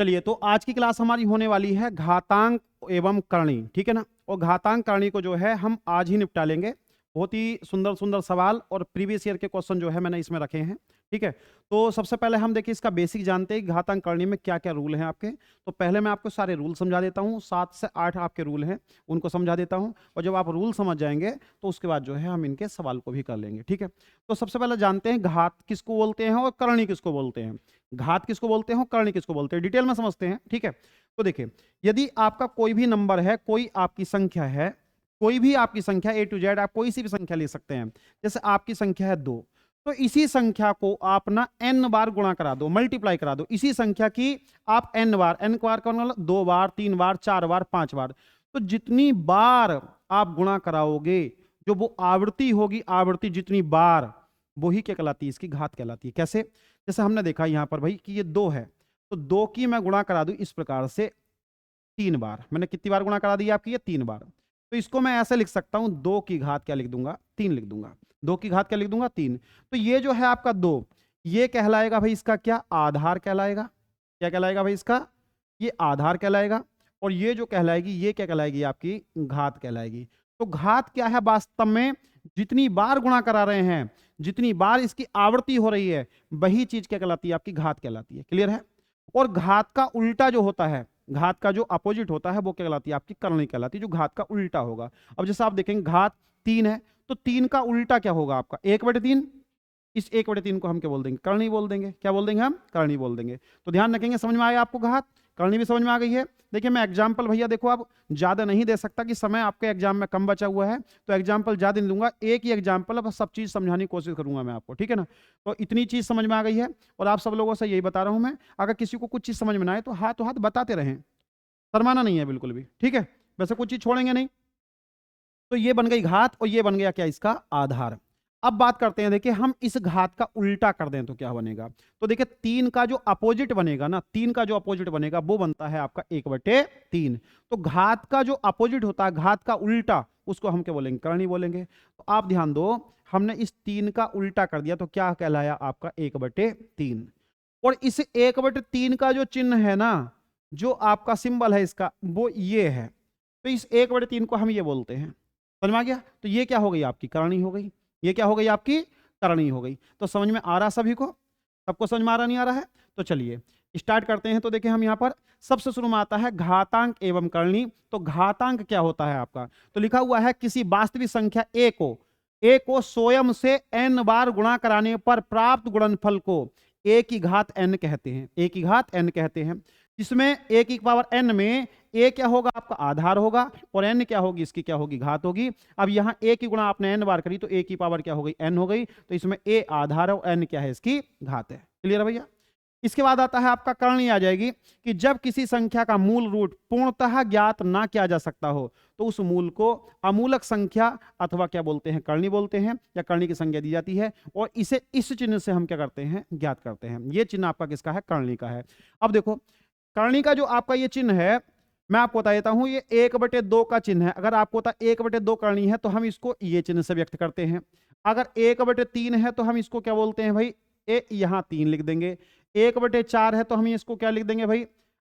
चलिए, तो आज की क्लास हमारी होने वाली है घातांक एवं करणी, ठीक है ना। और घातांक करणी को जो है हम आज ही निपटा लेंगे। बहुत ही सुंदर सुंदर सवाल और प्रीवियस ईयर के क्वेश्चन जो है मैंने इसमें रखे हैं, ठीक है। तो सबसे पहले हम देखिए इसका बेसिक जानते हैं घातांक करणी में क्या क्या रूल हैं आपके। तो पहले मैं आपको सारे रूल समझा देता हूँ, 7 से 8 आपके रूल हैं, उनको समझा देता हूँ। और जब आप रूल समझ जाएंगे तो उसके बाद जो है हम इनके सवाल को भी कर लेंगे, ठीक है। तो सबसे पहले जानते हैं घात किसको बोलते हैं और करणी किसको बोलते हैं। घात किसको बोलते हैं, करणी किसको बोलते हैं, डिटेल में समझते हैं, ठीक है। तो देखिए, यदि आपका कोई भी नंबर है, कोई आपकी संख्या है, कोई भी आपकी संख्या A to Z, आप कोई सी भी संख्या ले सकते हैं। जैसे आपकी संख्या है 2, तो इसी संख्या को आप ना n बार गुणा करा दो, मल्टीप्लाई करा दो। इसी संख्या की आप n बार, n बार का मतलब 2 बार, 3 बार, 4 बार, 5 बार। तो जितनी बार आप गुणा कराओगे, जो वो आवृत्ति होगी, आवृत्ति जितनी बार, वही क्या कहलाती है, इसकी घात कहलाती है। कैसे? जैसे हमने देखा यहां पर भाई कि ये 2 है, तो 2 की मैं गुणा करा दूं इस प्रकार से 3 बार। मैंने कितनी बार गुणा करा दी आपकी? ये 3 बार। तो इसको मैं ऐसे लिख सकता हूं, 2 की घात क्या लिख दूंगा? 3 लिख दूंगा। 2 की घात क्या लिख दूंगा? 3। तो ये जो है आपका 2, ये कहलाएगा भाई इसका क्या? आधार कहलाएगा। क्या कहलाएगा भाई इसका? ये आधार कहलाएगा। और ये जो कहलाएगी, ये क्या कहलाएगी? आपकी घात कहलाएगी। तो घात क्या है? वास्तव में जितनी बार गुणा करा रहे हैं, जितनी बार इसकी आवृत्ति हो रही है, वही चीज क्या कहलाती है? आपकी घात कहलाती है। क्लियर है? और घात का उल्टा जो होता है, घात का जो अपोजिट होता है, वो क्या कहलाती है? आपकी करणी कहलाती है, जो घात का उल्टा होगा। अब जैसे आप देखेंगे घात 3 है, तो 3 का उल्टा क्या होगा आपका? 1/3। इस 1/3 को हम क्या बोल देंगे? करणी बोल देंगे। क्या बोल देंगे हम? करणी बोल देंगे। तो ध्यान रखेंगे, समझ में आया आपको घात? करणी भी समझ में आ गई है। देखिए मैं एग्जाम्पल भैया देखो अब ज्यादा नहीं दे सकता कि समय आपके एग्जाम में कम बचा हुआ है, तो एग्जाम्पल ज्यादा नहीं दूंगा। एक ही एग्जाम्पल, अब सब चीज समझाने की कोशिश करूंगा मैं आपको, ठीक है ना। तो इतनी चीज समझ में आ गई है, और आप सब लोगों से यही बता रहा हूं मैं, अगर किसी को कुछ चीज समझ में ना आए तो हाथ बताते रहें, शर्माना नहीं है बिल्कुल भी, ठीक है। वैसे कुछ चीज छोड़ेंगे नहीं। तो ये बन गई घात, और ये बन गया क्या? इसका आधार। अब बात करते हैं, देखिए हम इस घात का उल्टा कर दें तो क्या बनेगा। तो देखिए 3 का जो अपोजिट बनेगा ना, 3 का जो अपोजिट बनेगा वो बनता है आपका 1/3। तो घात का जो अपोजिट होता है, घात का उल्टा, उसको हम क्या बोलेंगे? करणी बोलेंगे। तो आप ध्यान दो, हमने इस 3 का उल्टा कर दिया तो क्या कहलाया आपका? 1/3। और इस 1/3 का जो चिन्ह है ना, जो आपका सिंबल है इसका, वो ये है। तो इस 1/3 को हम ये बोलते हैं। समझ में आ गया? तो ये क्या हो गई? आपकी करणी हो गई। ये क्या हो गई? आपकी करणी हो गई। तो समझ में आ रहा सभी को? सबको समझ में आ रहा, नहीं आ रहा है? तो चलिए स्टार्ट करते हैं। तो देखिए हम यहां पर सबसे शुरू में आता है घातांक एवं करणी। तो घातांक क्या होता है आपका? तो लिखा हुआ है किसी वास्तविक संख्या ए को स्वयं से n बार गुणा कराने पर प्राप्त गुणनफल को a की घात n कहते हैं। a की घात n कहते हैं, जिसमें a की पावर n में a क्या होगा? आपका आधार होगा, और n क्या होगी? इसकी क्या होगी? घात होगी। अब यहाँ a की गुणा आपने n बार करी तो a की पावर क्या हो गई? n हो गई। तो इसमें a आधार है और n क्या है? इसकी घात है। क्लियर है भैया? इसके बाद आता है आपका करणी आ जाएगी, कि जब किसी संख्या का मूल रूट पूर्णतः ज्ञात ना किया जा सकता हो, तो उस मूल को अमूलक संख्या अथवा क्या बोलते हैं? करणी बोलते हैं, या करणी की संज्ञा दी जाती है। और इसे इस चिन्ह से हम क्या करते हैं? ज्ञात करते हैं। ये चिन्ह आपका किसका है? करणी का है। अब देखो करणी का जो आपका ये चिन्ह है, मैं आपको बता देता हूं, ये 1/2 का चिन्ह है। अगर आपको पता 1/2 करनी है तो हम इसको ये चिन्ह से व्यक्त करते हैं। अगर 1/3 है तो हम इसको क्या बोलते हैं भाई? यहां 3 लिख देंगे। 1/4 है तो हम इसको क्या लिख देंगे भाई?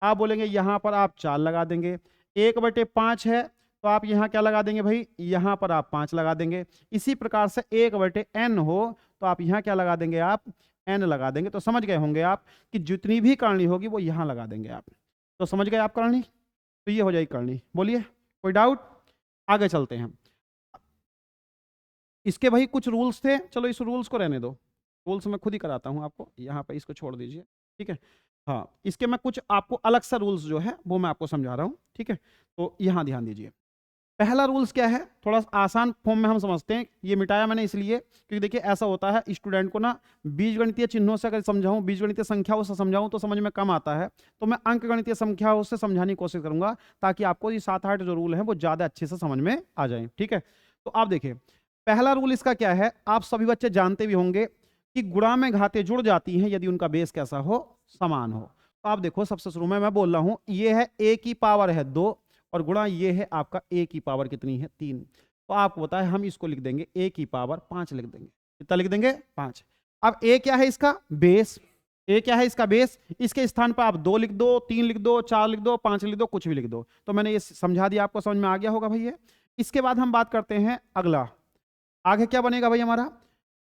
आप बोलेंगे यहां पर आप 4 लगा देंगे। 1/5 है तो आप यहां क्या लगा देंगे भाई? यहां पर आप 5 लगा देंगे। इसी प्रकार से 1/n हो तो आप यहां क्या लगा देंगे? आप n लगा देंगे। तो समझ गए होंगे आप कि जितनी भी करनी होगी वो यहां लगा देंगे आप। तो समझ गए आप करनी? तो ये हो जाएगी करनी। बोलिए, कोई डाउट? आगे चलते हैं। इसके भाई कुछ रूल्स थे, चलो इस रूल्स को रहने दो। रूल्स मैं खुद ही कराता हूं आपको, यहाँ पे इसको छोड़ दीजिए, ठीक है। हाँ, इसके मैं कुछ आपको अलग सा रूल्स जो है वो मैं आपको समझा रहा हूं, ठीक है। तो यहाँ ध्यान दीजिए। पहला रूल्स क्या है? थोड़ा आसान फॉर्म में हम समझते हैं। ये मिटाया मैंने इसलिए क्योंकि देखिए ऐसा होता है स्टूडेंट को ना, बीजगणितीय चिन्हों से अगर समझाऊं, बीजगणितीय संख्याओं से समझाऊं तो समझ में कम आता है। तो मैं अंकगणितीय संख्याओं से समझाने की कोशिश करूंगा, ताकि आपको ये 7-8 जो रूल है वो ज्यादा अच्छे से समझ में आ जाए, ठीक है। तो आप देखिए पहला रूल इसका क्या है, आप सभी बच्चे जानते भी होंगे कि गुणा में घातें जुड़ जाती हैं यदि उनका बेस कैसा हो? समान हो। तो आप देखो सबसे शुरू में मैं बोल रहा हूं, ये है a की पावर है 2, और गुणा ये है आपका a की पावर कितनी है? 3। तो आपको पता है हम इसको लिख देंगे a की पावर 5 लिख देंगे। कितना लिख देंगे? 5। अब a क्या है? इसका बेस। ए क्या है इसका बेस, इसके स्थान पर आप 2 लिख दो, 3 लिख दो, 4 लिख दो, 5 लिख दो, कुछ भी लिख दो। तो मैंने ये समझा दिया, आपको समझ में आ गया होगा भैया। इसके बाद हम बात करते हैं अगला, आगे क्या बनेगा भाई हमारा,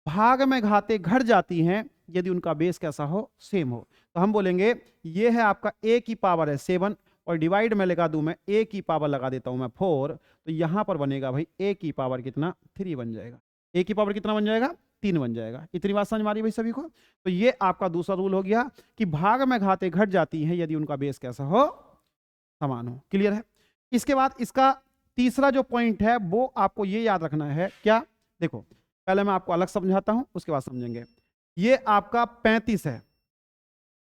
भाग में घाते घट जाती हैं यदि उनका बेस कैसा हो, सेम हो। तो हम बोलेंगे ये है आपका ए की पावर है 7 और डिवाइड में लगा दूं मैं, ए की पावर लगा देता हूं मैं 4, तो यहां पर बनेगा भाई ए की पावर कितना, 3 बन जाएगा। ए की पावर कितना बन जाएगा, 3 बन जाएगा। इतनी बात समझ में आ रही भाई सभी को। तो ये आपका दूसरा रूल हो गया कि भाग में घाते घट जाती हैं यदि उनका बेस कैसा हो, समान हो। क्लियर है। इसके बाद इसका तीसरा जो पॉइंट है वो आपको ये याद रखना है, क्या, देखो पहले मैं आपको अलग समझाता हूं उसके बाद समझेंगे। ये आपका 35 है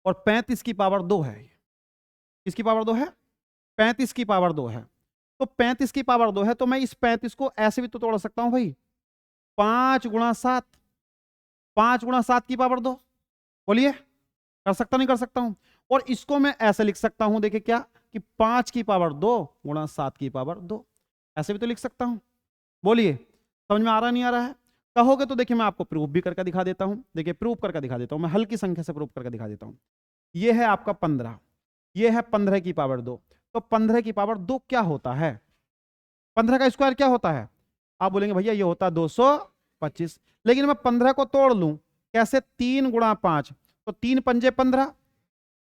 और 35 की पावर 2 है। किसकी पावर 2 है, 35 की पावर 2 है। तो 35 की पावर 2 है तो मैं इस 35 को ऐसे भी तो तोड़ सकता हूं भाई, 5 गुणा 7, 5 गुणा 7 की पावर 2। बोलिए कर सकता नहीं कर सकता हूं। और इसको मैं ऐसे लिख सकता हूं, देखिए क्या, कि 5 की पावर 2 गुणा 7 की पावर 2, ऐसे भी तो लिख सकता हूं। बोलिए समझ में आ रहा नहीं आ रहा है। कहोगे तो देखिए मैं आपको प्रूफ भी करके दिखा देता हूं। देखिए प्रूफ करके दिखा देता हूं, मैं हल्की संख्या से प्रूफ करके दिखा देता हूं। ये है आपका 15, ये है 15 की पावर 2। तो 15 की पावर 2 क्या होता है, 15 का स्क्वायर क्या होता है, आप बोलेंगे भैया ये होता है 225। लेकिन मैं 15 को तोड़ लूं कैसे, 3 गुणा 5, तो 3 पंजे 15,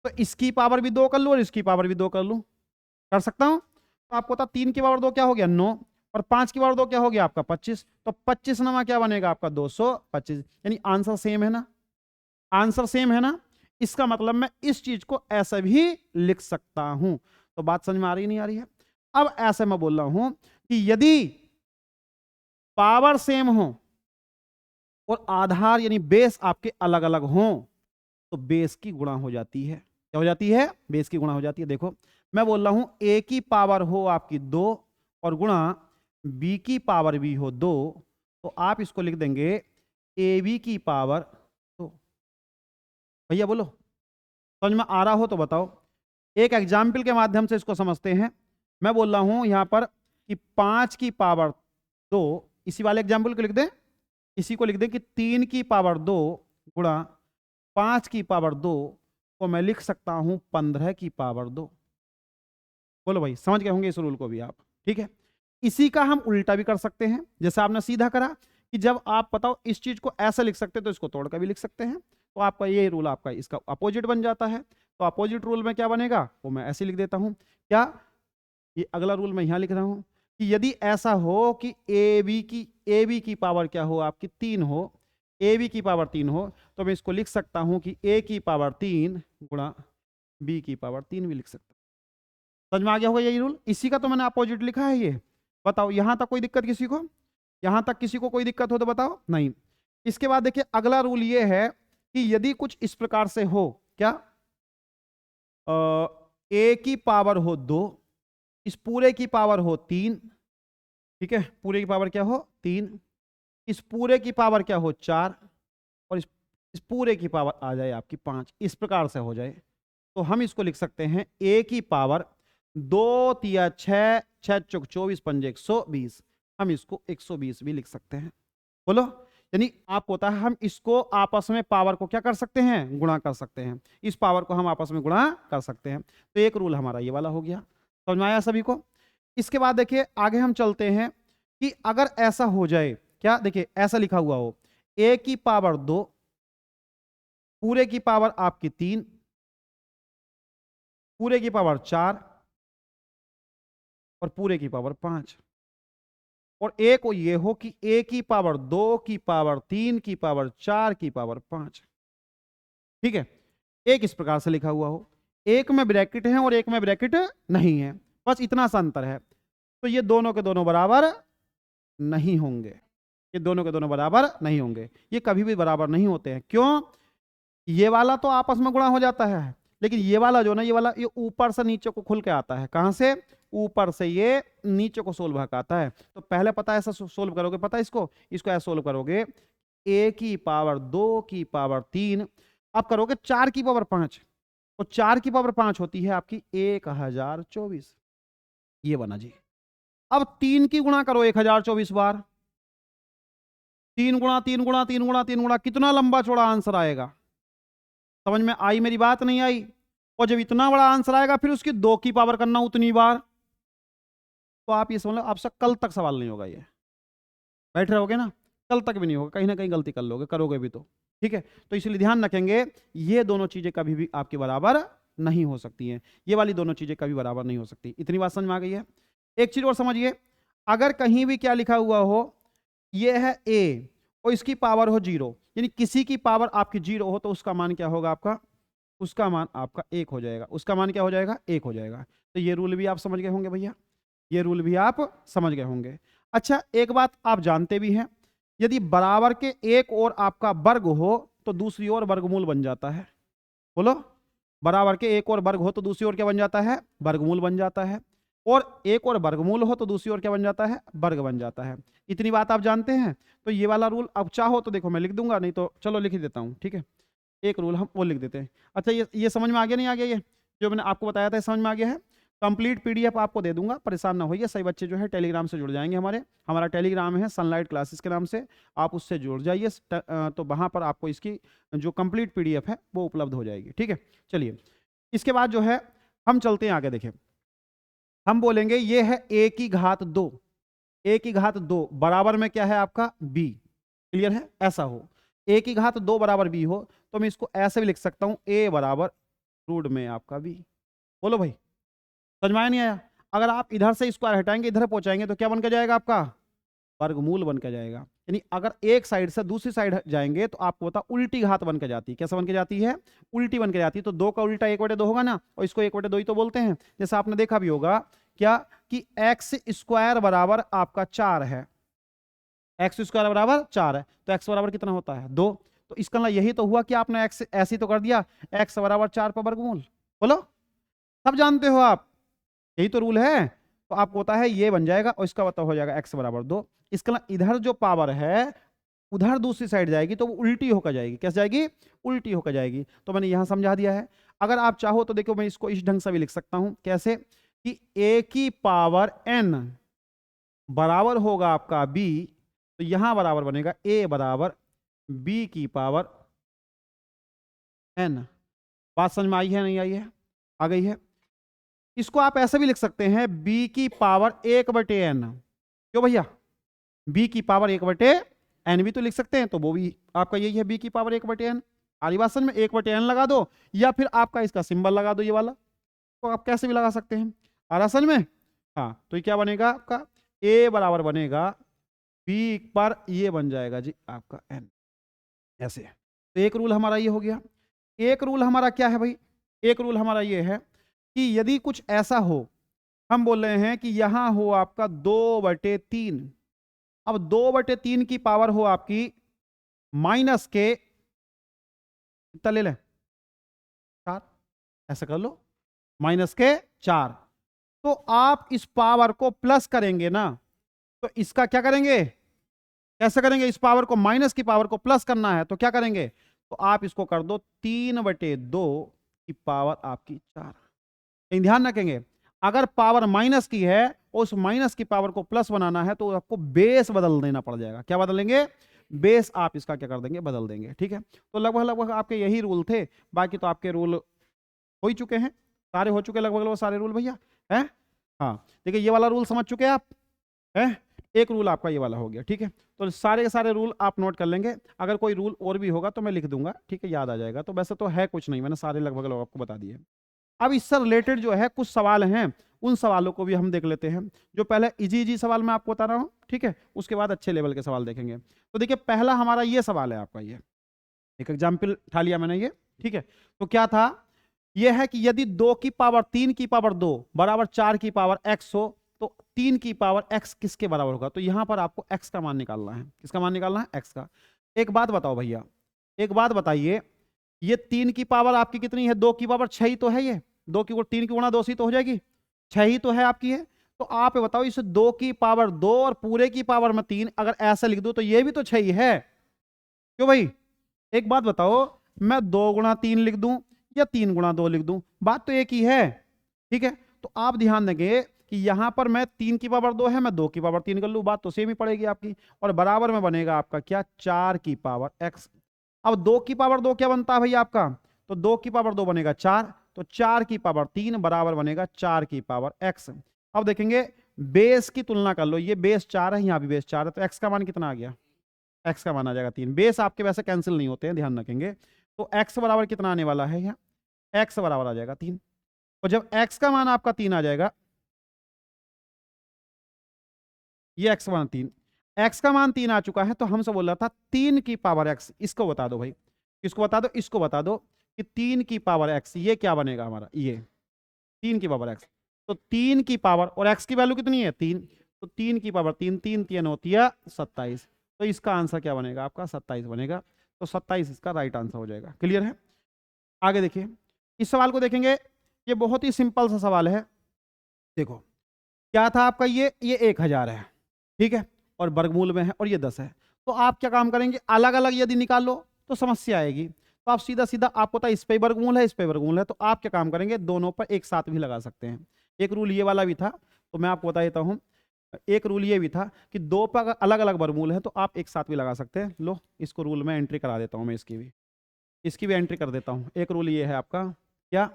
तो इसकी पावर भी 2 कर लूं और इसकी पावर भी 2 कर लूं, कर सकता हूं। तो आपको पता 3 की पावर 2 क्या हो गया 9 और 5 की पावर 2 क्या हो गया आपका 25। तो 25 नमा क्या बनेगा आपका 225, यानी आंसर सेम है ना, आंसर सेम है ना। इसका मतलब मैं इस चीज को ऐसे भी लिख सकता हूं। तो बात समझ में आ रही नहीं आ रही है। अब ऐसे मैं बोल रहा हूं कि यदि पावर सेम हो और आधार यानी बेस आपके अलग अलग हों तो बेस की गुणा हो जाती है। क्या हो जाती है, बेस की गुणा हो जाती है। देखो मैं बोल रहा हूं ए की पावर हो आपकी 2 और गुणा बी की पावर भी हो 2, तो आप इसको लिख देंगे ए बी की पावर 2। भैया बोलो समझ में आ रहा हो तो बताओ। एक एग्जाम्पल के माध्यम से इसको समझते हैं। मैं बोल रहा हूं यहां पर कि 5 की पावर 2, इसी वाले एग्जाम्पल को लिख दें, इसी को लिख दें कि 3 की पावर 2 गुणा 5 की पावर 2 को मैं लिख सकता हूं 15 की पावर 2। बोलो भाई समझ गए होंगे इस रूल को भी आप, ठीक है। इसी का हम उल्टा भी कर सकते हैं, जैसे आपने सीधा करा कि जब आप बताओ इस चीज को ऐसे लिख सकते तो इसको तोड़कर भी लिख सकते हैं। तो आपका ये रूल आपका इसका अपोजिट बन जाता है। तो अपोजिट रूल में क्या बनेगा वो मैं ऐसे लिख देता हूं, क्या, ये अगला रूल मैं यहां लिख रहा हूं कि यदि ऐसा हो कि ए बी की पावर क्या हो आपकी 3 हो, ए बी की पावर 3 हो, तो मैं इसको लिख सकता हूं कि ए की पावर 3 गुणा बी की पावर 3 भी लिख सकता हूं। समझ में आ गया होगा यही रूल। इसी का तो मैंने अपोजिट लिखा है ये। बताओ यहां तक कोई दिक्कत किसी को, यहां तक किसी को कोई दिक्कत हो तो बताओ नहीं। इसके बाद देखिए अगला रूल ये है कि यदि कुछ इस प्रकार से हो, क्या, ए की पावर हो 2, इस पूरे की पावर हो 3, ठीक है, पूरे की पावर क्या हो 3, इस पूरे की पावर क्या हो 4 और इस पूरे की पावर आ जाए आपकी 5, इस प्रकार से हो जाए तो हम इसको लिख सकते हैं ए की पावर 2 तिया 6, 6 चौक 24 पंजे 120, हम इसको 120 भी लिख सकते हैं। बोलो, यानी आप होता है हम इसको आपस में पावर को क्या कर सकते हैं, गुणा कर सकते हैं। इस पावर को हम आपस में गुणा कर सकते हैं। तो एक रूल हमारा ये वाला हो गया, समझ में आया सभी को। इसके बाद देखिए आगे हम चलते हैं कि अगर ऐसा हो जाए, क्या, देखिए ऐसा लिखा हुआ हो ए की पावर 2, पूरे की पावर आपकी 3, पूरे की पावर 4 और पूरे की पावर 5, और ए को ये हो कि ए की पावर 2 की पावर 3 की पावर 4 की पावर 5, ठीक है। एक इस प्रकार से लिखा हुआ हो, एक में ब्रैकेट है और एक में ब्रैकेट नहीं है, बस इतना सा अंतर है। तो ये दोनों के दोनों बराबर नहीं होंगे, ये दोनों के दोनों बराबर नहीं होंगे, ये कभी भी बराबर नहीं होते हैं। क्यों, ये वाला तो आपस में गुणा हो जाता है, लेकिन ये वाला जो ना, ये वाला ये ऊपर से नीचे को खुल के आता है। कहां से, ऊपर से ये नीचे को सोल्व आता है। तो पहले पता ऐसा सोल्व करोगे, पता इसको ऐसा सोल्व करोगे ए की पावर 2 की पावर 3, अब करोगे 4 की पावर 5, और 4 की पावर 5 होती है आपकी 1024, ये बना जी। अब 3 की गुणा करो 1024 बार, 3 गुणा 3 गुणा 3 गुणा 3 गुणा, कितना लंबा चौड़ा आंसर आएगा। समझ में आई मेरी बात, नहीं आई? और जब इतना बड़ा आंसर आएगा फिर उसकी 2 की पावर करना उतनी बार, तो आप ये समझ लो आपसे कल तक सवाल नहीं होगा, ये बैठ रहोगे ना, कल तक भी नहीं होगा, कहीं ना कहीं गलती कर लोगे, करोगे भी तो। ठीक है, तो इसलिए ध्यान रखेंगे ये दोनों चीजें कभी भी आपके बराबर नहीं हो सकती हैं, ये वाली दोनों चीजें कभी बराबर नहीं हो सकती। इतनी बात समझ में आ गई है? एक चीज और समझिए, अगर कहीं भी क्या लिखा हुआ हो, ये है a और इसकी पावर हो 0, यानी किसी की पावर आपकी 0 हो तो उसका मान क्या होगा आपका, उसका मान आपका 1 हो जाएगा, उसका मान क्या हो जाएगा, 1 हो जाएगा। तो ये रूल भी आप समझ गए होंगे भैया, ये रूल भी आप समझ गए होंगे। अच्छा, एक बात आप जानते भी हैं, यदि बराबर के एक और आपका वर्ग हो तो दूसरी ओर वर्गमूल बन जाता है। बोलो, बराबर के एक और वर्ग हो तो दूसरी ओर क्या बन जाता है, वर्गमूल बन जाता है। और एक और वर्गमूल हो तो दूसरी ओर क्या बन जाता है, वर्ग बन जाता है। इतनी बात आप जानते हैं। तो ये वाला रूल अब चाहो तो देखो मैं लिख दूंगा, नहीं तो चलो लिख ही देता हूँ, ठीक है। एक रूल हम वो लिख देते हैं। अच्छा, ये समझ में आ गया नहीं आ गया, ये जो मैंने आपको बताया था समझ में आ गया है? कंप्लीट पीडीएफ आपको दे दूंगा, परेशान ना होइए। सही बच्चे जो है टेलीग्राम से जुड़ जाएंगे, हमारा टेलीग्राम है सनलाइट क्लासेस के नाम से, आप उससे जुड़ जाइए, तो वहां पर आपको इसकी जो कंप्लीट पीडीएफ है वो उपलब्ध हो जाएगी। ठीक है, चलिए इसके बाद जो है हम चलते हैं आगे। देखें, हम बोलेंगे ये है a की घात 2, a की घात 2 बराबर में क्या है आपका b। क्लियर है? ऐसा हो a की घात 2 बराबर b हो तो मैं इसको ऐसे भी लिख सकता हूं, a बराबर रूट में आपका b। बोलो भाई, समझ में आया नहीं आया? अगर आप इधर से स्क्वायर हटाएंगे इधर पहुंचाएंगे तो क्या बन के जाएगा आपका, वर्गमूल बन के जाएगा। यानी अगर एक साइड से दूसरी साइड जाएंगे तो आपको पता उल्टी घात बन के जाती है। कैसे बन के जाती है? उल्टी बन के जाती है। तो 2 का उल्टा 1/2 होगा ना, और इसको 1/2 ही तो बोलते हैं। जैसे आपने देखा भी होगा क्या कि एक्स स्क्वायर बराबर आपका 4 है, एक्स स्क्वायर बराबर 4 है, तो एक्स बराबर कितना होता है, 2। तो इसका मतलब यही तो हुआ कि आपने एक्स ऐसे तो कर दिया, एक्स बराबर 4 पर वर्गमूल। बोलो, सब जानते हो आप, यही तो रूल है। तो आपको होता है ये बन जाएगा और इसका मतलब हो जाएगा एक्स बराबर 2। इसका मतलब इधर जो पावर है उधर दूसरी साइड जाएगी तो वो उल्टी होकर जाएगी। कैसे जाएगी? उल्टी होकर जाएगी। तो मैंने यहां समझा दिया है। अगर आप चाहो तो देखो मैं इसको इस ढंग से भी लिख सकता हूं। कैसे? कि a की पावर n बराबर होगा आपका b, तो यहां बराबर बनेगा a बराबर b की पावर n। बात समझ में आई है नहीं आई है? आ गई है? इसको आप ऐसे भी लिख सकते हैं, b की पावर 1/n। क्यों भैया? b की पावर 1/n भी तो लिख सकते हैं, तो वो भी आपका यही है, b की पावर 1/n। आरिवासन में 1/n लगा दो, या फिर आपका इसका सिंबल लगा दो ये वाला, तो आप कैसे भी लगा सकते हैं। आरासन में हाँ, तो ये क्या बनेगा आपका, a बराबर बनेगा b पर ये बन जाएगा जी आपका n। ऐसे तो एक रूल हमारा ये हो गया। एक रूल हमारा क्या है भाई? एक रूल हमारा ये है कि यदि कुछ ऐसा हो, हम बोल रहे हैं कि यहां हो आपका 2/3, अब 2/3 की पावर हो आपकी माइनस के कितना ले लें, 4, ऐसा कर लो, माइनस के 4। तो आप इस पावर को प्लस करेंगे ना, तो इसका क्या करेंगे, कैसे करेंगे? इस पावर को, माइनस की पावर को प्लस करना है तो क्या करेंगे, तो आप इसको कर दो 3/2 की पावर आपकी 4। लेकिन ध्यान रखेंगे, अगर पावर माइनस की है और उस माइनस की पावर को प्लस बनाना है तो आपको बेस बदल देना पड़ जाएगा। क्या बदलेंगे? बेस आप इसका क्या कर देंगे, बदल देंगे। ठीक है, तो लगभग लगभग आपके यही रूल थे। बाकी तो आपके रूल हो ही चुके हैं, सारे हो चुके लगभग लगभग सारे रूल भैया हैं। हाँ देखिए, ये वाला रूल समझ चुके हैं आप हैं, एक रूल आपका ये वाला हो गया। ठीक है, तो सारे के सारे रूल आप नोट कर लेंगे। अगर कोई रूल और भी होगा तो मैं लिख दूंगा, ठीक है, याद आ जाएगा। तो वैसे तो है कुछ नहीं, मैंने सारे लगभग लगभग आपको बता दिए। अब इससे रिलेटेड जो है कुछ सवाल हैं, उन सवालों को भी हम देख लेते हैं। जो पहले इजी इजी सवाल मैं आपको बता रहा हूँ, ठीक है, उसके बाद अच्छे लेवल के सवाल देखेंगे। तो देखिए, पहला हमारा ये सवाल है आपका, ये एक एग्जाम्पल उठा लिया मैंने ये। ठीक है, तो क्या था, ये है कि यदि 2 की पावर 3 की पावर 2 बराबर 4 की पावर x हो तो 3 की पावर x किसके बराबर होगा? तो यहां पर आपको x का मान निकालना है। किसका मान निकालना है? x का। एक बात बताओ भैया, एक बात बताइए, ये 3 की पावर आपकी कितनी है? 2 की पावर 6 ही तो है। ये 2 की 3 की गुणा 2 से तो हो जाएगी, 6 ही तो है आपकी है। तो आप बताओ, इसे 2 की पावर 2 और पूरे की पावर में 3 अगर ऐसे लिख दो तो ये भी तो 6 ही है। क्यों भाई? एक बात बताओ, मैं 2 गुणा 3 लिख दूं या 3 गुणा 2 लिख दूं, बात तो एक ही है। ठीक है, तो आप ध्यान देंगे कि यहां पर मैं 3 की पावर 2 है, मैं 2 की पावर 3 कर लूं, बात तो सेम ही पड़ेगी आपकी। और बराबर में बनेगा आपका क्या, 4 की पावर x। अब 2 की पावर 2 क्या बनता है भाई आपका, तो 2 की पावर 2 बनेगा 4, तो 4 की पावर 3 बराबर बनेगा 4 की पावर x। अब देखेंगे बेस की तुलना कर लो, ये बेस 4 है, यहाँ भी बेस 4 है, तो x का मान कितना आ गया? x का मान आ जाएगा 3। बेस आपके वैसे कैंसिल नहीं होते हैं, ध्यान रखेंगे। तो x बराबर कितना आने वाला है यहाँ? x बराबर आ जाएगा 3। और जब x का मान आपका 3 आ जाएगा, ये x मान 3, x का मान 3 आ चुका है, तो हमसे बोल रहा था 3 की पावर x। इसको बता दो भाई, इसको बता दो, इसको बता दो कि 3 की पावर x ये क्या बनेगा हमारा? ये 3 की पावर x। तो 3 की पावर, और x की वैल्यू कितनी है? 3, तो 3 की पावर 3, 3 3 होती है 27। तो इसका आंसर क्या बनेगा आपका? 27 बनेगा। तो 27 इसका राइट आंसर हो जाएगा। क्लियर है? आगे देखिए, इस सवाल को देखेंगे, ये बहुत ही सिंपल सा सवाल है। देखो क्या था आपका, ये 1000 है, ठीक है, और वर्गमूल में है, और ये 10 है। तो आप क्या काम करेंगे, अलग अलग यदि निकाल लो तो समस्या आएगी। तो आप सीधा सीधा, आपको पता है इस पे वर्गमूल है, इस पे वर्गमूल है, तो आप क्या काम करेंगे, दोनों पर एक साथ भी लगा सकते हैं। एक रूल ये वाला भी था, तो मैं आपको बता देता हूं। एक रूल ये भी था कि 2 पर अलग अलग वर्गमूल है तो आप एक साथ भी लगा सकते हैं। लो इसको रूल में एंट्री करा देता हूं, मैं इसकी भी एंट्री कर देता हूं। एक रूल ये है आपका, क्या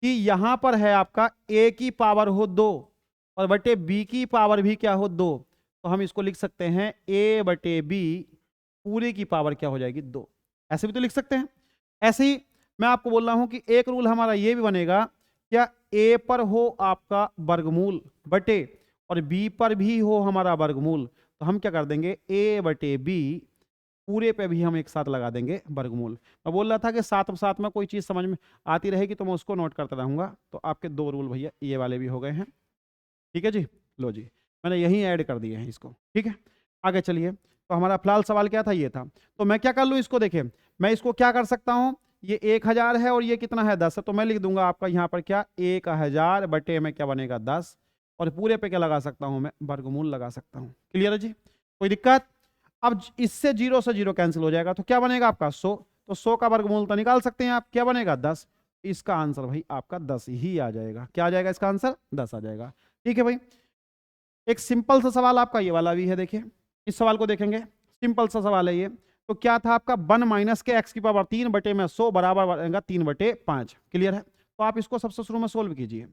कि यहां पर है आपका a की पावर हो 2 और बटे b की पावर भी क्या हो 2, तो हम इसको लिख सकते हैं a बटे b पूरे की पावर क्या हो जाएगी 2। ऐसे भी तो लिख सकते हैं। ऐसे ही मैं आपको बोल रहा हूं कि एक रूल हमारा ये भी बनेगा, क्या a पर हो आपका वर्गमूल बटे और b पर भी हो हमारा वर्गमूल, तो हम क्या कर देंगे, a बटे b पूरे पे भी हम एक साथ लगा देंगे वर्गमूल। मैं बोल रहा था कि साथ साथ में कोई चीज समझ में आती रहेगी तो मैं उसको नोट करता रहूंगा। तो आपके 2 रूल भैया ये वाले भी हो गए हैं। ठीक है जी, लो जी, मैंने यहीं ऐड कर दिए हैं इसको। ठीक है, आगे चलिए। तो हमारा फिलहाल सवाल क्या था, ये था। तो मैं क्या कर लूँ इसको, देखें मैं इसको क्या कर सकता हूँ, ये 1000 है और ये कितना है 10 है, तो मैं लिख दूंगा आपका यहाँ पर क्या 1000 बटे में क्या बनेगा 10, और पूरे पे क्या लगा सकता हूँ मैं, वर्गमूल लगा सकता हूँ। क्लियर है जी, कोई दिक्कत? अब इससे 0 से 0 कैंसिल हो जाएगा, तो क्या बनेगा आपका 100, तो 100 का वर्गमूल तो निकाल सकते हैं आप, क्या बनेगा 10। इसका आंसर भाई आपका 10 ही आ जाएगा। क्या आ जाएगा इसका आंसर? 10 आ जाएगा। ठीक है भाई, एक सिंपल सा सवाल आपका ये वाला भी है। देखिए इस सवाल को देखेंगे, सिंपल सा सवाल है ये। तो क्या था आपका 1 माइनस के x की पावर 3 बटे में 100 बराबर बनेगा 3 बटे 5। क्लियर है? तो आप इसको सबसे शुरू में सोल्व कीजिए।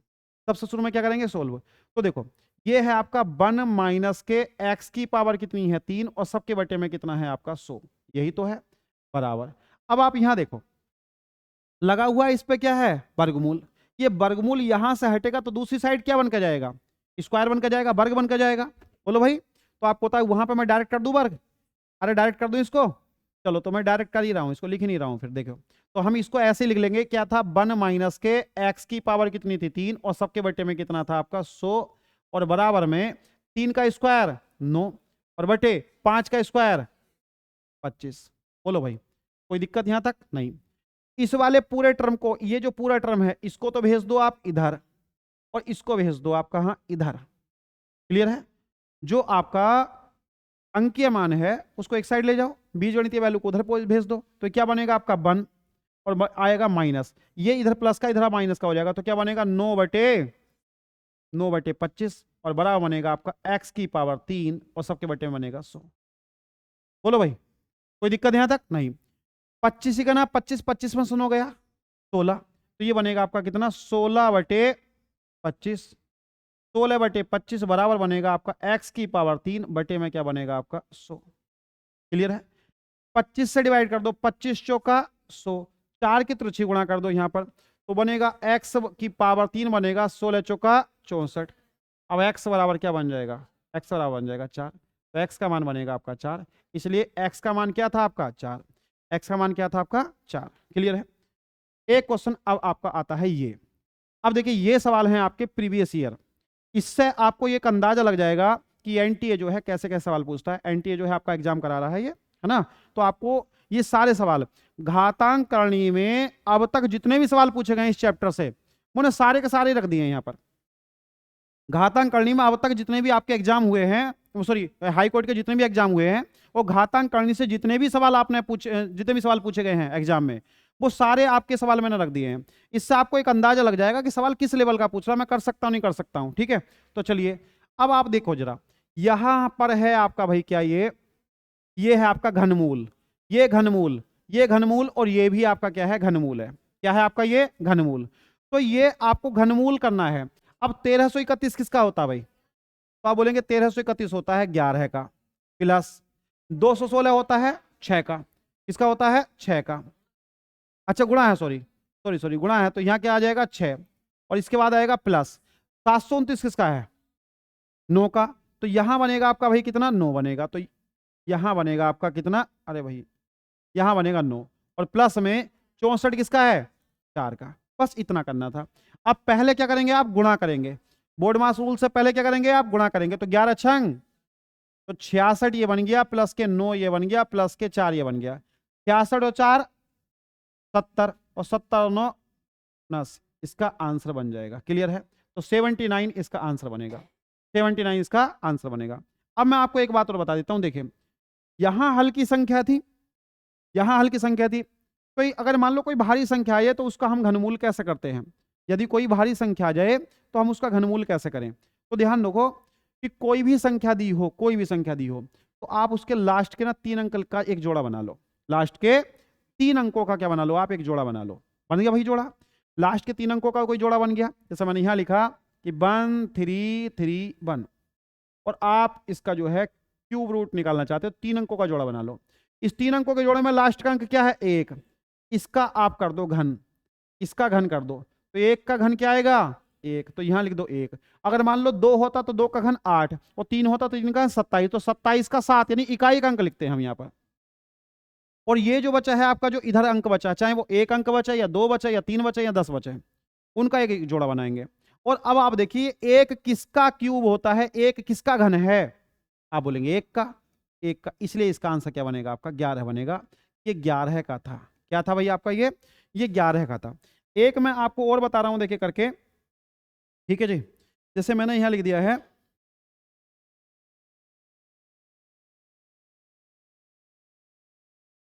सबसे शुरू में क्या करेंगे, सोल्व। तो देखो ये है आपका 1 माइनस के x की पावर कितनी है 3 और सबके बटे में कितना है आपका 100, यही तो है, बराबर। अब आप यहां देखो लगा हुआ है, इस पे क्या है, वर्गमूल। ये वर्गमूल यहां से हटेगा तो दूसरी साइड क्या बनकर जाएगा, स्क्वायर बनकर जाएगा, वर्ग बनकर जाएगा। बोलो भाई, तो आपको पता है वहां पे मैं डायरेक्ट कर दूं वर्ग, अरे डायरेक्ट कर दूं इसको, चलो तो मैं डायरेक्ट कर ही रहा हूं, इसको लिख ही नहीं रहा हूं। फिर देखो तो हम इसको ऐसे लिख लेंगे, क्या था 1 माइनस के x की पावर कितनी थी 3 और सबके बटे में कितना था आपका 100, और बराबर में 3 का स्क्वायर 9 और बटे 5 का स्क्वायर 25। बोलो भाई, कोई दिक्कत यहां तक? नहीं। इस वाले पूरे टर्म को, ये जो पूरा टर्म है इसको तो भेज दो आप इधर, और इसको भेज दो आप कहां, इधर। क्लियर है? जो आपका अंकीय मान है उसको एक साइड ले जाओ, बीजगणितीय वैल्यू को उधर भेज दो, तो क्या बनेगा आपका 1 और आएगा माइनस, ये इधर प्लस का इधर माइनस का हो जाएगा, तो क्या बनेगा 9/25 और बराबर बनेगा आपका x की पावर 3 और सबके बटे में बनेगा 100। बोलो भाई, कोई दिक्कत यहां तक? नहीं। 25 का ना 25 25 में सुनो गया 16, तो ये बनेगा आपका कितना 16/25, 16/25 बराबर बनेगा आपका x की पावर 3 बटे में क्या बनेगा आपका 100। क्लियर है? 25 से डिवाइड कर दो, 25 चौका 100, 4 की त्रिज्या गुणा कर दो यहां पर, तो बनेगा x की पावर 3 बनेगा 16 चौका 64। अब x बराबर क्या बन जाएगा, x बराबर बन जाएगा 4, तो x का मान बनेगा आपका 4, इसलिए x का मान क्या था आपका 4, x का मान क्या था आपका 4। क्लियर है? एक क्वेश्चन अब आपका आता है ये। अब देखिए ये सवाल है आपके प्रीवियस ईयर, इससे आपको एक अंदाजा लग जाएगा कि एनटीए जो है कैसे कैसे सवाल पूछता है। एनटीए जो है आपका एग्जाम करा रहा है ये, है ना। तो आपको ये सारे सवाल घातांक करणी में अब तक जितने भी सवाल पूछे गए इस चैप्टर से, मैंने सारे के सारे रख दिए हैं यहाँ पर। घातांक करणी में अब तक जितने भी आपके एग्जाम हुए हैं, सॉरी हाई कोर्ट के जितने भी एग्जाम हुए हैं, वो घातांक करणी से जितने भी सवाल आपने पूछे, जितने भी सवाल पूछे गए हैं एग्जाम में, वो सारे आपके सवाल मैंने रख दिए हैं। इससे आपको एक अंदाजा लग जाएगा कि सवाल किस लेवल का पूछ रहा है, मैं कर सकता हूं नहीं कर सकता हूं। ठीक है, तो चलिए अब आप देखो जरा, यहां पर है आपका भाई क्या, ये है आपका घनमूल, ये घनमूल, ये घनमूल, और ये भी आपका क्या है घनमूल है। क्या है आपका ये घनमूल। तो ये आपको घनमूल करना है। अब 1331 किसका होता है भाई, तो आप बोलेंगे 1331 होता है 11 का, प्लस 216 होता है 6 का। किसका होता है 6 का। अच्छा गुणा है, सॉरी सॉरी सॉरी गुणा है, तो यहाँ क्या आ जाएगा 6, और इसके बाद आएगा प्लस 729 किसका है 9 का। तो यहां बनेगा आपका भाई कितना 9 बनेगा, तो यहां बनेगा आपका कितना, अरे भाई यहां बनेगा 9, और प्लस में 64 किसका है 4 का। बस इतना करना था। अब पहले क्या करेंगे आप गुणा करेंगे, बोर्ड मास रूल से पहले क्या करेंगे आप गुणा करेंगे। तो 11 छंग तो 66 ये बन गया, प्लस के 9 ये बन गया, प्लस के 4 ये बन गया, 66 और 4 70, और 70 और 9 9, इसका आंसर बन जाएगा। क्लियर है। तो 79 इसका आंसर बनेगा, 79 इसका आंसर बनेगा। अब मैं आपको एक बात और बता देता हूं, देखिए यहां हल की संख्या थी, यहां हल की संख्या थी, तो अगर मान लो कोई भारी संख्या आई है तो उसका हम घनमूल कैसे करते हैं। यदि कोई भारी संख्या आ जाए तो हम उसका घनमूल कैसे करें। तो ध्यान रखो कि कोई भी संख्या दी हो, कोई भी संख्या दी हो, तो आप उसके लास्ट के ना 3 अंक का एक जोड़ा बना लो। लास्ट के 3 अंकों का क्या बना लो आप, एक जोड़ा बना लो। बन गया भाई जोड़ा, लास्ट के 3 अंकों का कोई जोड़ा बन गया। जैसे मैंने यहां लिखा कि 1 3 3 1, और आप इसका जो है क्यूब रूट निकालना चाहते हो, 3 अंकों का जोड़ा बना लो। इस 3 अंकों के जोड़े में लास्ट का अंक क्या है 1, इसका आप कर दो घन, इसका घन कर दो, तो 1 का घन क्या आएगा 1, तो यहां लिख दो 1। अगर मान लो 2 होता तो 2 का घन 8, और 3 होता तो 3 का घन 27, तो 27 का 7, यानी इकाई का अंक लिखते हैं हम यहाँ पर। और ये जो बचा है आपका, जो इधर अंक बचा, चाहे वो 1 अंक बचा या 2 बचा या 3 बचा या 10 बचे, उनका एक जोड़ा बनाएंगे। और अब आप देखिए एक किसका क्यूब होता है, एक किसका घन है, आप बोलेंगे 1 का, 1 का, इसलिए इसका आंसर क्या बनेगा आपका 11 बनेगा। ये 11 का था। क्या था भाई आपका ये 11 का था। एक मैं आपको और बता रहा हूं देखिए करके, ठीक है जी। जैसे मैंने यहां लिख दिया है,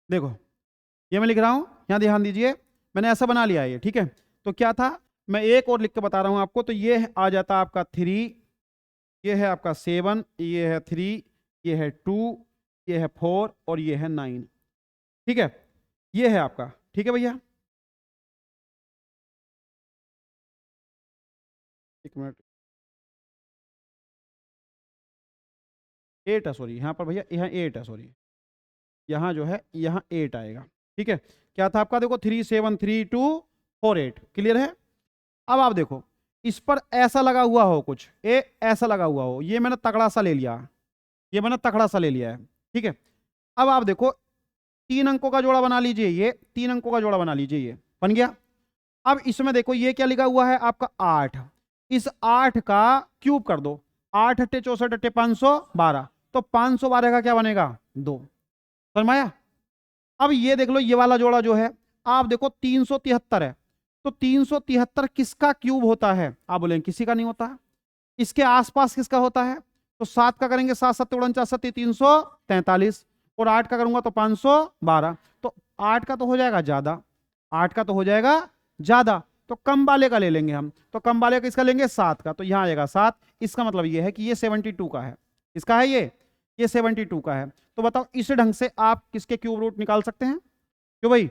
देखो ये मैं लिख रहा हूं, यहां ध्यान दीजिए, मैंने ऐसा बना लिया है ये, ठीक है। तो क्या था, मैं एक और लिख के बता रहा हूं आपको, तो ये आ जाता आपका 3, ये है आपका 7, ये है 3, ये है 2, ये है 4, और ये है 9, ठीक है। ये है आपका, ठीक है भैया। एक मिनट, 8 है सॉरी, यहाँ पर भैया यहाँ 8 है सॉरी, यहाँ जो है यहाँ 8 आएगा, ठीक है। क्या था आपका, देखो 3 7 3 2 4 8, क्लियर है। अब आप देखो इस पर ऐसा लगा हुआ हो कुछ, ऐसा लगा हुआ हो, ये मैंने तगड़ा सा ले लिया, ये मैंने तगड़ा सा ले लिया है, ठीक है। अब आप देखो 3 अंकों का जोड़ा बना लीजिए, ये 3 अंकों का जोड़ा बना लीजिए, ये बन गया। अब इसमें देखो ये क्या लिखा हुआ है आपका 8, इस 8 का क्यूब कर दो, 8 अट्टे 64 अट्टे 512, तो 512 का क्या बनेगा 2, समझ आया। अब ये देख लो ये वाला जोड़ा जो है, आप देखो 373 है, तो 373 किसका क्यूब होता है, आप बोलेंगे किसी का नहीं होता। इसके आसपास किसका होता है, तो 7 का करेंगे, 7 7 49 7 343, और 8 का करूंगा तो 512, तो 8 का तो हो जाएगा ज्यादा, 8 का तो हो जाएगा ज्यादा, तो कम वाले का ले लेंगे हम। तो कम वाले का इसका लेंगे 7 का, तो यहां आएगा 7। इसका मतलब ये है कि ये 72 का है। इसका है ये 72 का है। तो बताओ इस ढंग से आप किसके क्यूब रूट निकाल सकते हैं। क्यों भाई,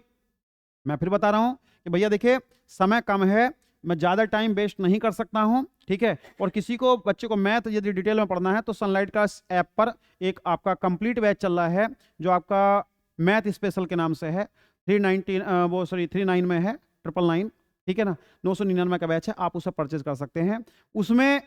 मैं फिर बता रहा हूं कि भैया देखिए समय कम है, मैं ज़्यादा टाइम वेस्ट नहीं कर सकता हूं, ठीक है। और किसी को बच्चे को मैथ यदि डिटेल में पढ़ना है तो सनलाइट का ऐप पर एक आपका कंप्लीट बैच चल रहा है, जो आपका मैथ स्पेशल के नाम से है, 319 वो सॉरी 39 में है, 999, ठीक है ना, 999 का बैच है, आप उसे परचेज कर सकते हैं। उसमें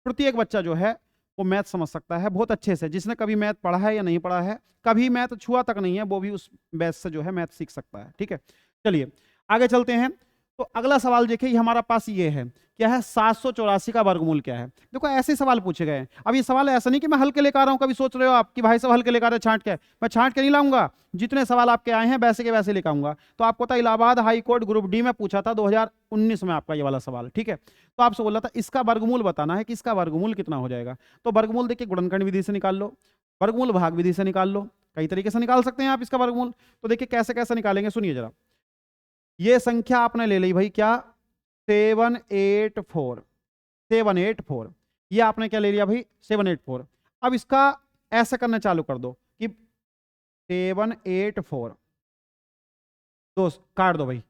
प्रत्येक बच्चा जो है वो मैथ समझ सकता है बहुत अच्छे से, जिसने कभी मैथ पढ़ा है या नहीं पढ़ा है, कभी मैथ छुआ तक नहीं है, वो भी उस बैच से जो है मैथ सीख सकता है, ठीक है। चलिए आगे चलते हैं। तो अगला सवाल देखिए हमारा पास ये है, क्या है 784 का वर्गमूल क्या है। देखो ऐसे सवाल पूछे गए। अब ये सवाल ऐसा नहीं कि मैं हल्के लेकर आ रहा हूं, कभी सोच रहे हो आप कि भाई साहब हल्के लेकर आ रहे छांट के, मैं छांट के नहीं लाऊंगा, जितने सवाल आपके आए हैं वैसे के वैसे लेकर आऊंगा। तो आपको पता Allahabad high court group D में पूछा था 2019 में आपका ये वाला सवाल, ठीक है। तो आपसे बोला था इसका वर्गमूल बताना है कि इसका वर्गमूल कितना हो जाएगा। तो वर्गमूल देखिए गुणनखंड विधि से निकाल लो, वर्गमूल भाग विधि से निकाल लो, कई तरीके से निकाल सकते हैं आप इसका वर्गमूल। तो देखिए कैसे कैसे निकालेंगे, सुनिए जरा। ये संख्या आपने ले ली भाई क्या 784, 784, ये आपने क्या ले लिया भाई 784। अब इसका ऐसा करना चालू कर दो कि 784 दोस्त काट दो भाई,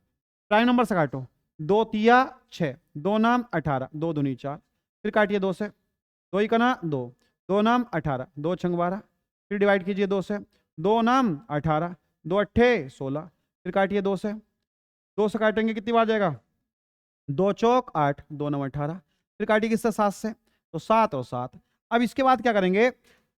प्राइम नंबर से काटो, 2 तिया 6, 2 नाम 18, 2 दूनी 4, फिर काटिए 2 से, 2 इकना 2, 2 नाम 18, 2 छंग 12, फिर डिवाइड कीजिए 2 से, 2 नाम 18, 2 अट्ठे 16, फिर काटिए 2 से, 2 से काटेंगे कितनी बार जाएगा, 2 चौक 8, 2 नौ 18, फिर काटिए किससे 7 से, तो 7 और 7। अब इसके बाद क्या करेंगे,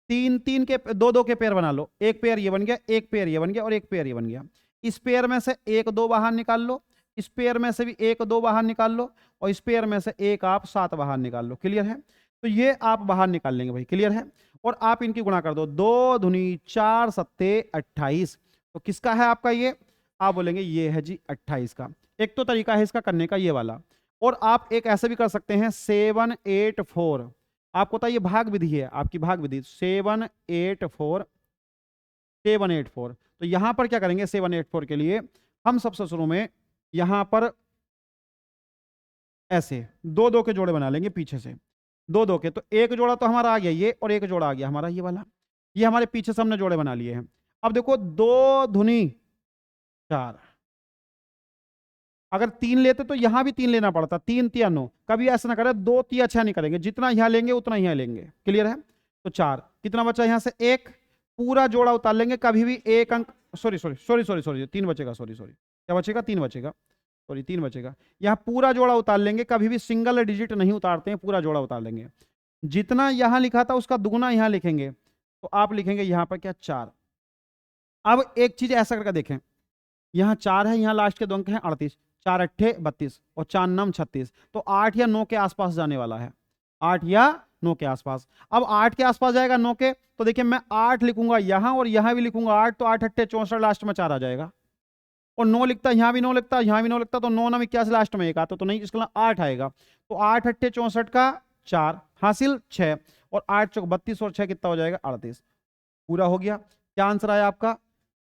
3 3 के 2 2 के पेयर बना लो, एक पेयर ये बन गया, एक पेयर ये बन गया और एक पेयर ये बन गया। इस पेयर में से 1 2 बाहर निकाल लो, इस पेयर में से भी 1 2 बाहर निकाल लो और इस पेयर में से एक आप 7 बाहर निकाल लो। क्लियर है? तो ये आप बाहर निकाल लेंगे भाई। क्लियर है? और आप इनकी गुणा कर दो, 2 दूनी 4 सत्ते 28। तो किसका है आपका ये? आप बोलेंगे ये है जी 28 का। एक तो तरीका है इसका करने का ये वाला, और आप एक ऐसे भी कर सकते हैं 784। आपको पता है ये भाग विधि है, आपकी भाग विधि 784 784। तो यहां पर क्या करेंगे, 784 के लिए हम सबसे शुरू में यहां पर ऐसे 2 2 के जोड़े बना लेंगे पीछे से, 2 2 के। तो एक जोड़ा तो हमारा आ गया ये, और एक जोड़ा आ गया हमारा ये वाला। ये हमारे पीछे से हमने जोड़े बना लिए हैं। अब देखो 2 दूनी 4, अगर 3 लेते तो यहां भी 3 लेना पड़ता, 3 तिया 9। कभी ऐसा ना करें 2 तिया 6 नहीं करेंगे, जितना यहां लेंगे उतना यहां लेंगे। क्लियर है? तो 4 कितना बचा यहां से, 1 पूरा जोड़ा उतार लेंगे। कभी भी एक अंक, सॉरी 3 बचेगा, सॉरी क्या बचेगा, 3 बचेगा, सॉरी 3 बचेगा। यहां पूरा जोड़ा उतार लेंगे, कभी भी सिंगल डिजिट नहीं उतारते हैं, पूरा जोड़ा उतार लेंगे। जितना यहां लिखा था उसका दुगुना यहां लिखेंगे, तो आप लिखेंगे यहां पर क्या, 4। अब एक चीज ऐसा करके देखें, यहां 4 है, यहां लास्ट के 2 अंक हैं 38, 4 अट्ठे 32 और 4 नम 36। तो 8 या 9 के आसपास जाने वाला है, 8 या 9 के आसपास। अब 8 के आसपास जाएगा 9 के, तो देखिए मैं 8 लिखूंगा यहां और यहां भी लिखूंगा 8, तो 8 अट्ठे 64, लास्ट में 4 आ जाएगा। और 9 लिखता, यहां भी 9 लिखता, यहां भी 9 लिखता, तो 9 9 81 लास्ट में एक आता, तो नहीं, इसका 8 आएगा। तो 8 अट्ठे 64 का 4 हासिल 6, और 8 चौक 32 और 6 कितना हो जाएगा, 38। पूरा हो गया। क्या आंसर आया आपका?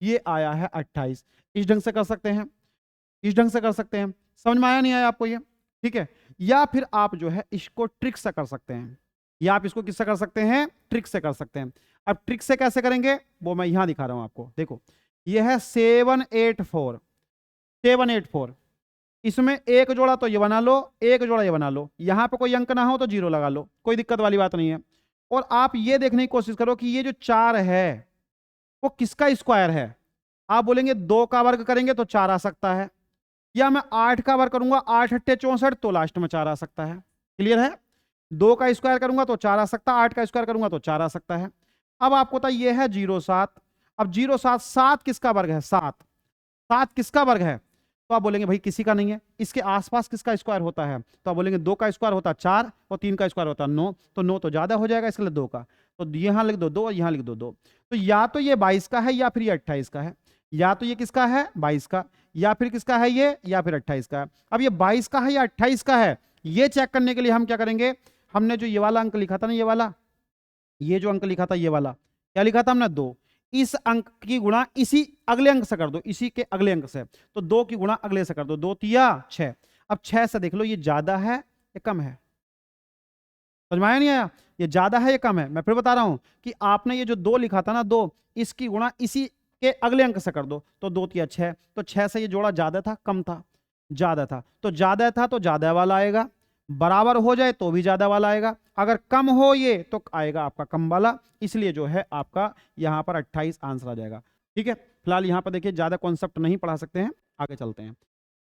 ये आया है 28। इस ढंग से कर सकते हैं, इस ढंग से कर सकते हैं। समझ में आया नहीं आया आपको ये? ठीक है। या फिर आप जो है इसको ट्रिक से कर सकते हैं, या आप इसको किससे कर सकते हैं, ट्रिक से कर सकते हैं। अब ट्रिक से कैसे करेंगे वो मैं यहां दिखा रहा हूं आपको। देखो ये है 784, 784। इसमें एक जोड़ा तो ये बना लो, एक जोड़ा ये बना लो। यहां पे कोई अंक ना हो तो 0 लगा लो, कोई दिक्कत वाली बात नहीं है। और आप ये देखने की कोशिश करो कि ये जो 4 है वो किसका स्क्वायर है। आप बोलेंगे 2 का वर्ग करेंगे तो 4 आ सकता है, या मैं 8 का वर्ग करूंगा, 8 अट्ठे 64, तो लास्ट में 4 आ सकता है। क्लियर है? 2 का स्क्वायर करूंगा तो 4 आ सकता है, 8 का स्क्वायर करूंगा तो 4 आ सकता है। अब आपको पता ये है 07। अब 07, 7 किसका वर्ग है, 7 7 किसका वर्ग है, तो आप बोलेंगे भाई किसी का नहीं है। इसके आसपास किसका स्क्वायर होता है, तो आप बोलेंगे 2 का स्क्वायर होता है 4 और 3 का स्क्वायर होता है 9, तो 9 तो ज्यादा हो जाएगा, इसके लिए 2 का, तो यहां लिख दो 2 और यहां लिख दो 2। तो या तो ये 22 का है या फिर ये 28 का है, या तो ये किसका है 22 का, या फिर किसका है ये, या फिर 28 का है। अब ये 22 का है या 28 का है, ये चेक करने के लिए हम क्या करेंगे, हमने जो ये वाला अंक लिखा था ना, ये वाला, ये जो अंक लिखा था ये वाला, क्या लिखा था हमने 2, इस अंक की गुणा इसी अगले अंक से कर दो, इसी के अगले अंक से। तो 2 की गुणा अगले से कर दो, 2 तिया 6। अब 6 से देख लो ये ज्यादा है या कम है, समझ में आया नहीं आया? ये ज्यादा है या कम है? मैं फिर बता रहा हूं कि आपने ये जो 2 लिखा था ना 2, इसकी गुणा इसी के अगले अंक से कर दो, तो 2 तिया 6। तो 6 से ये जोड़ा ज्यादा था कम था, ज्यादा था, तो ज्यादा था तो ज्यादा वाला आएगा, बराबर हो जाए तो भी ज्यादा वाला आएगा, अगर कम हो ये तो आएगा आपका कम वाला। इसलिए जो है आपका यहां पर 28 आंसर आ जाएगा। ठीक है। फिलहाल यहां पर देखिए ज्यादा कॉन्सेप्ट नहीं पढ़ा सकते हैं, आगे चलते हैं।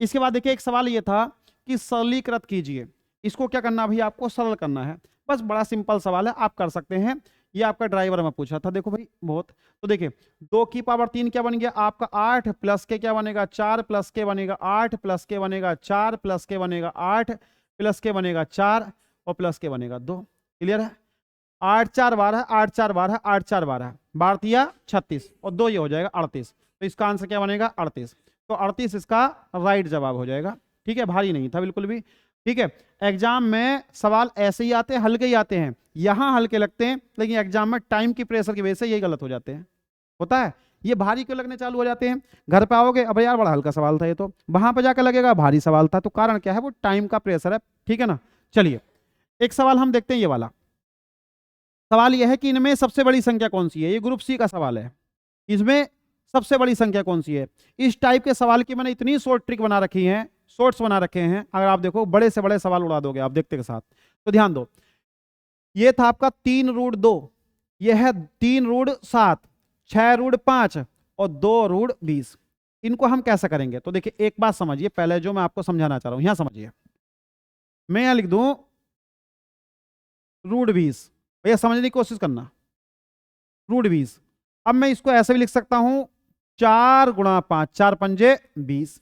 इसके बाद देखिए एक सवाल ये था कि सरलीकृत कीजिए। इसको क्या करना भाई, आपको सरल करना है, बस बड़ा सिंपल सवाल है, आप कर सकते हैं। ये आपका ड्राइवर में पूछा था, देखो भाई बहुत। तो देखिए 2 की पावर 3 क्या बन गया आपका 8 प्लस के क्या बनेगा 4 प्लस के बनेगा 8 प्लस के बनेगा 4 प्लस के बनेगा 8 प्लस के बनेगा 4 और प्लस के बनेगा 2। क्लियर है? 8 4 12, 8 4 12, 8 4 12, 12 36 और 2 ये हो जाएगा 38। तो इसका आंसर क्या बनेगा 38। तो 38 इसका राइट जवाब हो जाएगा। ठीक है, भारी नहीं था बिल्कुल भी। ठीक है। एग्जाम में सवाल ऐसे ही आते हैं, हल्के ही आते हैं, यहां हल्के लगते हैं, लेकिन एग्जाम में टाइम की प्रेशर की वजह से यही गलत हो जाते हैं। होता है, ये भारी क्यों लगने चालू हो जाते हैं, घर पे आओगे अब यार बड़ा हल्का सवाल था ये, तो वहां पे जाकर लगेगा भारी सवाल था। तो कारण क्या है, वो टाइम का प्रेशर है। ठीक है ना? चलिए एक सवाल हम देखते हैं, ये वाला सवाल यह है कि इनमें सबसे बड़ी संख्या कौन सी है। ये ग्रुप सी का सवाल है। इसमें सबसे बड़ी संख्या कौन सी है। इस टाइप के सवाल की मैंने इतनी शॉर्ट ट्रिक बना रखी है, शॉर्ट्स बना रखे हैं, अगर आप देखो बड़े से बड़े सवाल उड़ा दोगे आप देखते के साथ। तो ध्यान दो, ये था आपका 3√2, यह है 3√7, 6√5 और 2√20। इनको हम कैसे करेंगे, तो देखिए एक बात समझिए, पहले जो मैं आपको समझाना चाह रहा हूं यहां समझिए। मैं यहां लिख दूं √20, भैया समझने की कोशिश करना, √20। अब मैं इसको ऐसे भी लिख सकता हूं 4 × 5, 4 पंजे 20।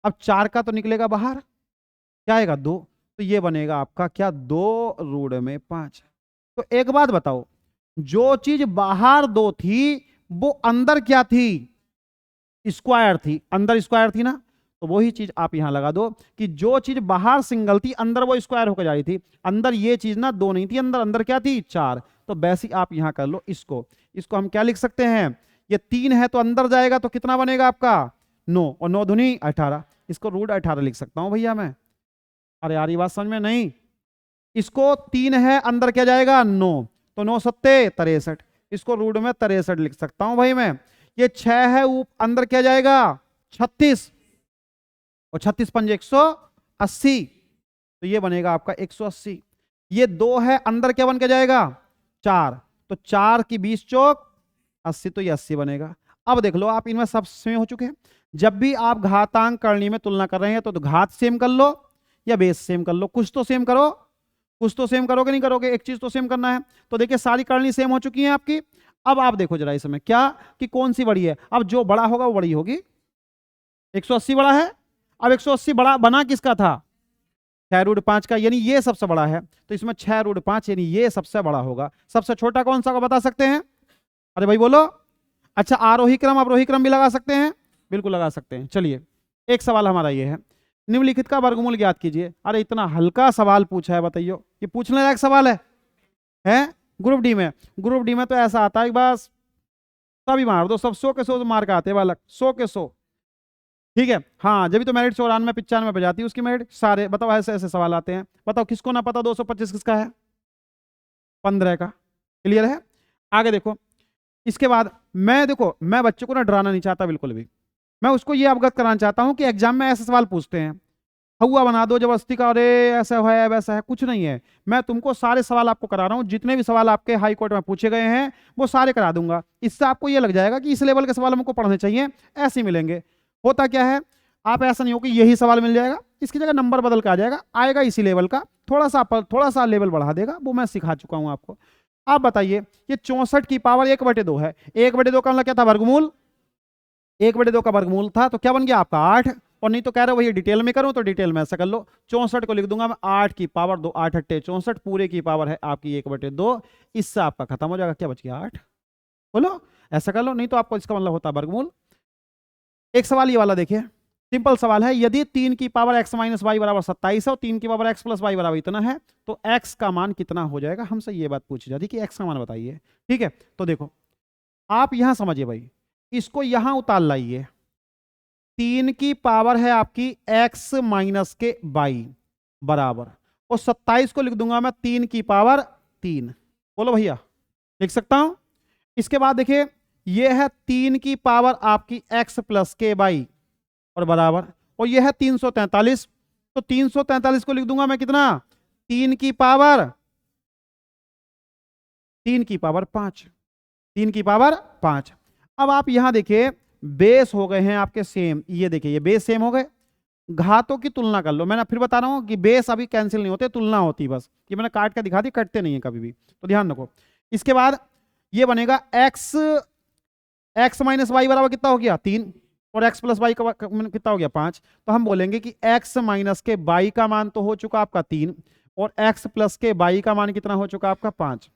अब 4 का तो निकलेगा बाहर, क्या आएगा 2, तो ये बनेगा आपका क्या 2√5। तो एक बात बताओ, जो चीज बाहर 2 थी वो अंदर क्या थी, स्क्वायर थी, अंदर स्क्वायर थी ना। तो वही चीज आप यहां लगा दो कि जो चीज बाहर सिंगल थी अंदर वो स्क्वायर होकर जा रही थी। अंदर ये चीज ना 2 नहीं थी, अंदर अंदर क्या थी 4। तो वैसे आप यहां कर लो इसको हम क्या लिख सकते हैं, ये 3 है तो अंदर जाएगा तो कितना बनेगा आपका 9, और 9 दूनी 18, इसको √18 लिख सकता हूं भैया मैं। अरे यार ये बात समझ में नहीं, इसको 3 है अंदर क्या जाएगा 9, तो 9 सत्ते 63, इसको रूट में 63 लिख सकता हूं भाई मैं। ये 6 है अंदर क्या जाएगा 36, और 36 पंजे 180, तो ये बनेगा आपका 180। ये 2 है अंदर क्या बन के जाएगा 4, तो 4 की 20 चौक 80, तो ये 80 बनेगा। अब देख लो आप इनमें सब सेम हो चुके हैं। जब भी आप घातांक करनी में तुलना कर रहे हैं तो घात सेम कर लो या बेस सेम कर लो, कुछ तो सेम करो, कुछ तो सेम करोगे नहीं करोगे, एक चीज तो सेम करना है। तो देखिए सारी करनी सेम हो चुकी है आपकी। अब आप देखो जरा इसमें क्या कि कौन सी बड़ी है। अब जो बड़ा होगा वो बड़ी होगी, 180 बड़ा है। अब 180 बड़ा बना किसका था 6√5 का, यानी ये सबसे बड़ा है, तो इसमें 6√5 यानी ये सबसे बड़ा होगा। सबसे छोटा कौन सा को बता सकते हैं, अरे भाई बोलो। अच्छा आरोही क्रम अवरोही क्रम भी लगा सकते हैं, बिल्कुल लगा सकते हैं। चलिए एक सवाल हमारा ये है, निम्नलिखित का वर्गमूल ज्ञात कीजिए। अरे इतना हल्का सवाल पूछा है, बताइए ये पूछने लायक सवाल है? ग्रुप डी में, ग्रुप डी में तो ऐसा आता है बस सभी मार दो, सब 100 के 100 मार्क आते हैं बालक, 100 के 100। ठीक है हाँ, जब भी तो मेरिट 94 95 पे जाती है उसकी मेरिट सारे। बताओ ऐसे ऐसे सवाल आते हैं, बताओ किसको ना पता 225 किसका है, 15 का। क्लियर है? आगे देखो, इसके बाद मैं बच्चों को ना डराना नहीं चाहता बिल्कुल भी, मैं उसको ये अवगत कराना चाहता हूं कि एग्जाम में ऐसे सवाल पूछते हैं, हुआ बना दो जबरदस्ती का, अरे ऐसा है वैसा है, कुछ नहीं है। मैं तुमको सारे सवाल आपको करा रहा हूं, जितने भी सवाल आपके हाई कोर्ट में पूछे गए हैं वो सारे करा दूंगा। इससे आपको ये लग जाएगा कि इस लेवल के सवाल हमको पढ़ने चाहिए, ऐसे मिलेंगे। होता क्या है, आप ऐसा नहीं हो कि यही सवाल मिल जाएगा, इसकी जगह नंबर बदल के आ जाएगा, आएगा इसी लेवल का, थोड़ा सा लेवल बढ़ा देगा, वो मैं सिखा चुका हूं आपको। आप बताइए, ये 64 की पावर 1/2 है, 1/2 का मतलब क्या था वर्गमूल, 1/2 का वर्गमूल था, तो क्या बन गया आपका 8। और नहीं तो कह रहे हो भैया डिटेल में करूं, तो डिटेल में ऐसा कर लो, 64 को लिख दूंगा मैं 8 की पावर 2, 8 8 64, पूरे की पावर है आपकी 1/2, इससे आपका खत्म हो जाएगा, क्या बच गया 8। बोलो ऐसा कर लो, नहीं तो आपको इसका मतलब होता है वर्गमूल। एक सवाल ये वाला देखिए, सिंपल सवाल है, यदि 3 की पावर x - y = 27 है और 3 की पावर x + y = इतना है, तो x का मान कितना हो जाएगा। हमसे ये बात पूछी जाती है कि x का मान बताइए। ठीक है, तो देखो आप यहां समझिए भाई, इसको यहां उतार लाइए, 3 की पावर है आपकी x - y बराबर, और 27 को लिख दूंगा मैं 3 की पावर 3। बोलो भैया लिख सकता हूं। इसके बाद देखिए ये है 3 की पावर आपकी x + ky और बराबर, और ये है 343, तो 343 को लिख दूंगा मैं कितना 3 की पावर 5, 3 की पावर 5। अब आप यहां देखिए बेस हो गए हैं आपके सेम, ये देखिए ये बेस सेम हो गए, घातों की तुलना कर लो। मैंने फिर बता रहा हूं कि बेस अभी कैंसिल नहीं होते, तुलना होती बस, ये मैंने काट के दिखा दी, कटते नहीं है कभी भी, तो ध्यान रखो। इसके बाद ये बनेगा x - y बराबर कितना हो गया 3, और x + y का कितना हो गया 5। तो हम बोलेंगे कि x - के y का मान तो हो चुका आपका 3, और x + के y का मान कितना हो चुका आपका 5।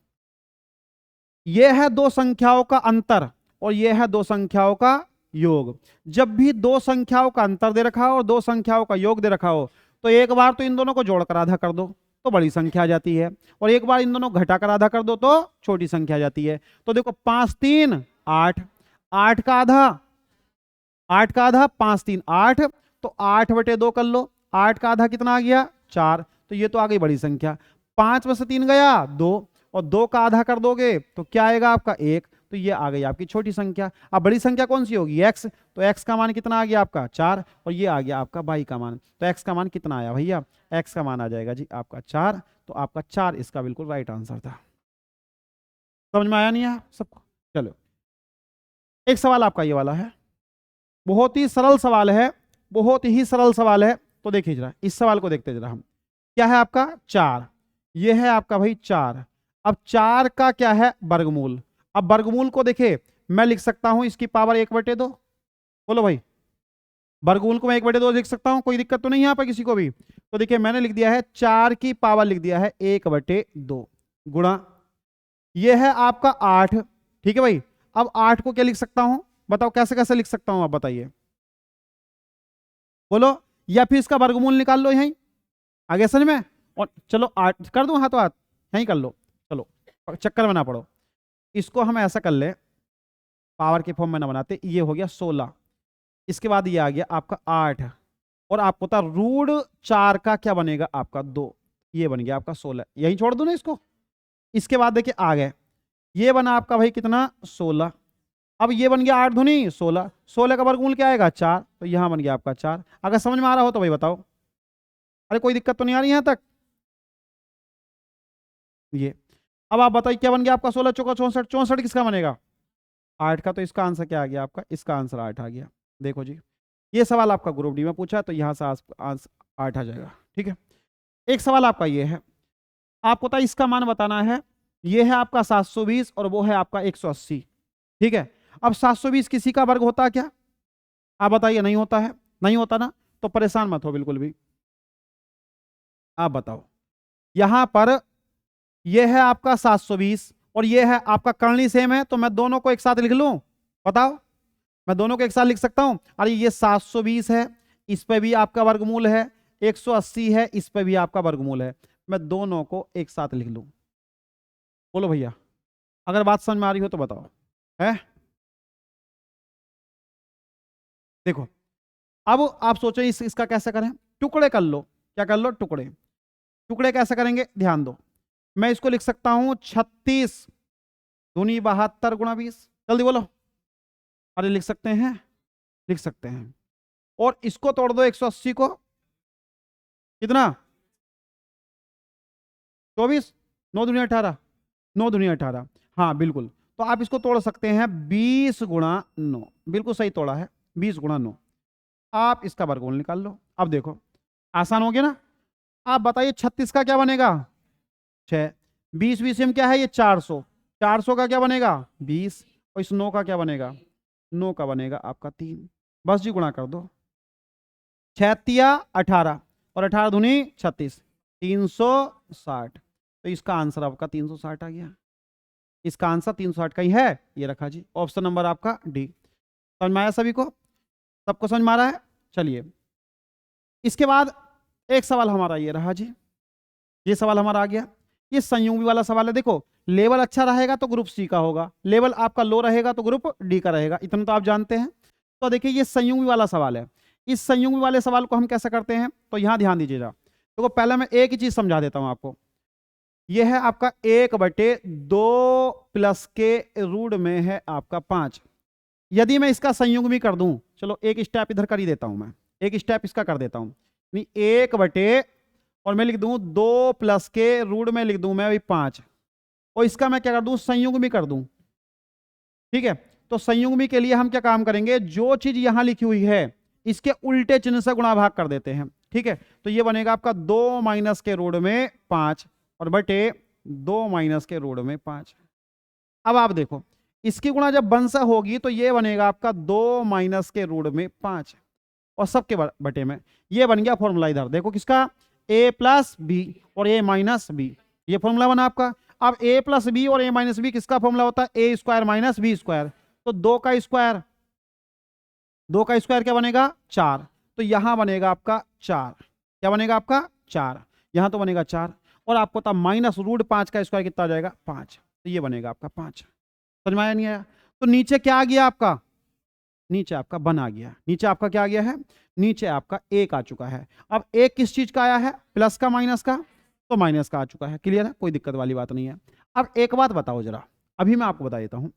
यह है दो संख्याओं का अंतर और यह है दो संख्याओं का योग। जब भी दो संख्याओं का अंतर दे रखा हो और दो संख्याओं का योग दे रखा हो, तो एक बार तो इन दोनों को जोड़कर आधा कर दो तो बड़ी संख्या आ जाती है, और एक बार इन दोनों घटाकर आधा कर दो तो छोटी संख्या आ जाती है। तो देखो 5 3 8, 8 का आधा 5 3 8, तो 8/2 कर लो, 8 का आधा कितना आ गया 4, तो ये तो आ गई बड़ी संख्या। 5 में से 3 गया 2, और 2 का आधा कर दोगे तो क्या आएगा आपका 1, तो ये आ गई आपकी छोटी संख्या। अब बड़ी संख्या कौन सी होगी, x, तो x का मान कितना आ गया आपका 4, और ये आ गया आपका y का मान। तो x का मान कितना आया भैया, x का मान आ जाएगा जी आपका 4। तो आपका 4 इसका बिल्कुल राइट आंसर था। समझ में आया नहीं आया सबको? चलो एक सवाल आपका ये वाला है, बहुत ही सरल सवाल है, बहुत ही सरल सवाल है। तो देखिए जरा इस सवाल को देखते जरा हम। क्या है आपका 4, ये है आपका भाई 4। अब 4 का क्या है वर्गमूल। अब वर्गमूल को देखिए मैं लिख सकता हूं इसकी पावर 1/2। बोलो भाई, वर्गमूल को मैं 1/2 लिख सकता हूं, कोई दिक्कत तो नहीं है यहाँ पर किसी को भी? तो देखिए मैंने लिख दिया है 4 की पावर लिख दिया है 1/2 गुणा, ये है आपका 8। ठीक है भाई, अब 8 को क्या लिख सकता हूं, बताओ कैसे कैसे लिख सकता हूं, आप बताइए बोलो, या फिर इसका वर्गमूल निकाल लो यहीं आगे समझ में। और चलो 8 कर दूं, हाथों हाथ यहीं कर लो, चलो चक्कर में ना पड़ो। इसको हम ऐसा कर ले, पावर के फॉर्म में ना बनाते, ये हो गया 16, इसके बाद ये आ गया आपका 8, और आपको पता रूट 4 का क्या बनेगा आपका 2, ये बन गया आपका 16। यहीं छोड़ दो ना इसको। इसके बाद देखिए आ गए, ये बना आपका भाई कितना 16, अब ये बन गया 8 दूनी 16, 16 का वर्गमूल क्या आएगा 4, तो यहां बन गया आपका 4। अगर समझ में आ रहा हो तो भाई बताओ, अरे कोई दिक्कत तो नहीं आ रही यहां तक ये। अब आप बताइए क्या बन गया आपका 16 चौका 64, 64 किसका बनेगा 8 का। तो इसका आंसर क्या आ गया आपका, इसका आंसर 8 आ गया। देखो जी ये सवाल आपका ग्रुप डी में पूछा है, तो यहां से आंसर 8 आ जाएगा। ठीक है, एक सवाल आपका ये है, आपको पता है इसका मान बताना है। ये है आपका 720 और वो है आपका 180। ठीक है, अब 720 किसी का वर्ग होता है क्या, आप बताइए? नहीं होता है, नहीं होता ना, तो परेशान मत हो बिल्कुल भी। आप बताओ, यहां पर यह है आपका 720 और यह है आपका करनी सेम है, तो मैं दोनों को एक साथ लिख लूं, बताओ? मैं दोनों को एक साथ लिख सकता हूं? अरे ये 720 है, इस पे भी आपका वर्गमूल है, 180 है, इस पे भी आपका वर्गमूल है, मैं दोनों को एक साथ लिख लूं। बोलो भैया, अगर बात समझ में आ रही हो तो बताओ है। देखो अब आप सोचो इसका कैसे करें, टुकड़े कर लो। क्या कर लो, टुकड़े। टुकड़े कैसे करेंगे ध्यान दो, मैं इसको लिख सकता हूं 36 दूनी 72 गुणा 20। जल्दी बोलो, अरे लिख सकते हैं, लिख सकते हैं। और इसको तोड़ दो 180 को, कितना 24, 9 दूनी 18, 9 दूनी 18, हाँ बिल्कुल। तो आप इसको तोड़ सकते हैं 20 गुणा 9, बिल्कुल सही तोड़ा है 20 गुणा 9। आप इसका वर्गमूल निकाल लो। अब देखो आसान हो गया ना। आप बताइए 36 का क्या बनेगा 6, 20 20 क्या है ये 400, 400 का क्या बनेगा 20, और इस 9 का क्या बनेगा, 9 का बनेगा आपका 3। बस जी गुणा कर दो, 6 तिया 18 और 18 दूनी 36, 360। तो इसका आंसर आपका 360 आ गया। इसका आंसर 360 का ही है, ये रखा जी ऑप्शन नंबर आपका डी। समझ में आया सभी को, सबको समझ में आ रहा है? चलिए इसके बाद एक सवाल हमारा ये रहा जी, ये सवाल हमारा आ गया, ये संयुग्मी वाला सवाल है। देखो लेवल अच्छा रहेगा तो ग्रुप सी का होगा, लेवल आपका लो रहेगा तो ग्रुप डी का रहेगा, इतना तो आप जानते हैं। तो देखिए ये संयुग्मी वाला सवाल है, इस संयुग्मी वाले सवाल को हम कैसे करते हैं, तो यहां ध्यान दीजिएगा। तो पहले मैं एक ही चीज समझा देता हूं आपको, यह है आपका 1/2 प्लस के रूट में है आपका 5। यदि मैं इसका संयुग्मी कर दूं, चलो एक स्टेप इधर कर ही देता हूं, मैं एक स्टेप इसका कर देता हूं, 1/, और मैं लिख दूं 2 प्लस के रूट में लिख दूं मैं अभी 5, और इसका मैं क्या कर दूं संयुग्मी कर दूं। ठीक है, तो संयुग्मी के लिए हम क्या काम करेंगे, जो चीज यहां लिखी हुई है इसके उल्टे चिन्ह से गुणा भाग कर देते हैं। ठीक है, तो ये बनेगा आपका 2 माइनस के रूट में 5 और बटे 2 माइनस के रूट में 5। अब आप देखो इसकी गुणा जब बंसा होगी तो ये बनेगा आपका 2 माइनस के रूट में 5 और सबके बटे में, ये बन गया फॉर्मूला। इधर देखो किसका, a प्लस बी और a माइनस बी, ये फॉर्मूला बना आपका। अब a प्लस बी और a माइनस बी किसका फॉर्मूला होता है, a square minus B square. तो 2 का स्क्वायर, 2 का स्क्वायर क्या बनेगा 4, तो यहां बनेगा आपका 4, क्या बनेगा आपका 4, यहां तो बनेगा 4, और आपको था माइनस रूट 5 का स्क्वायर कितना आ जाएगा 5, तो ये बनेगा आपका 5। समझ में आया नहीं आया? तो नीचे क्या आ गया आपका, नीचे आपका बना गया, नीचे आपका क्या आ गया है, नीचे आपका 1 आ चुका है। अब 1 किस चीज का आया है, प्लस का माइनस का, तो माइनस का आ चुका है। क्लियर है, कोई दिक्कत वाली बात नहीं है। अब एक बात बताओ जरा, अभी मैं आपको बता देता हूं,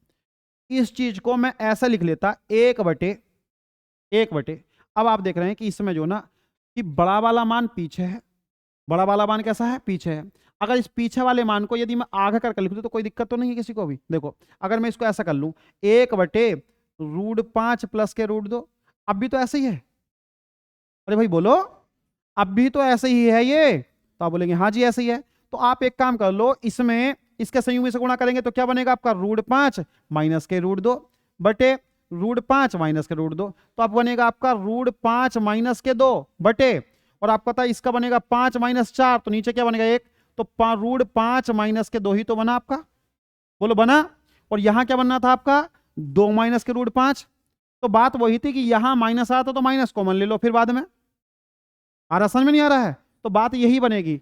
इस चीज को मैं ऐसा लिख लेता 1/1। अब आप देख रहे हैं कि इसमें जो ना कि बड़ा वाला मान पीछे है, बड़ा वाला मान कैसा है, पीछे है। अगर इस पीछे वाले मान को यदि मैं आगे करके लिख दूं तो कोई दिक्कत तो नहीं है किसी को भी। देखो अगर मैं इसको ऐसा कर लूं 1/√5 प्लस के √2, अब भी तो ऐसे ही है। अरे भाई बोलो, अब भी तो ऐसे ही है ये। तो आप बोलेंगे हाँ जी ऐसे ही है। तो आप एक काम कर लो, इसमें इसके संयुग्म से गुणा करेंगे तो क्या बनेगा आपका √5 माइनस के √2 बटे √5 माइनस के √2। तो अब बनेगा आपका √5 माइनस के 2 बटे, और आपको पता है इसका बनेगा 5 माइनस 4, तो नीचे क्या बनेगा 1। तो √5 माइनस के 2 ही तो बना आपका, बोलो बना। और यहां क्या बनना था आपका 2 माइनस के √5। तो बात वही थी कि यहां माइनस आता तो माइनस कॉमन ले लो फिर बाद में। आ रहा, समझ में नहीं आ रहा है? तो बात यही बनेगी।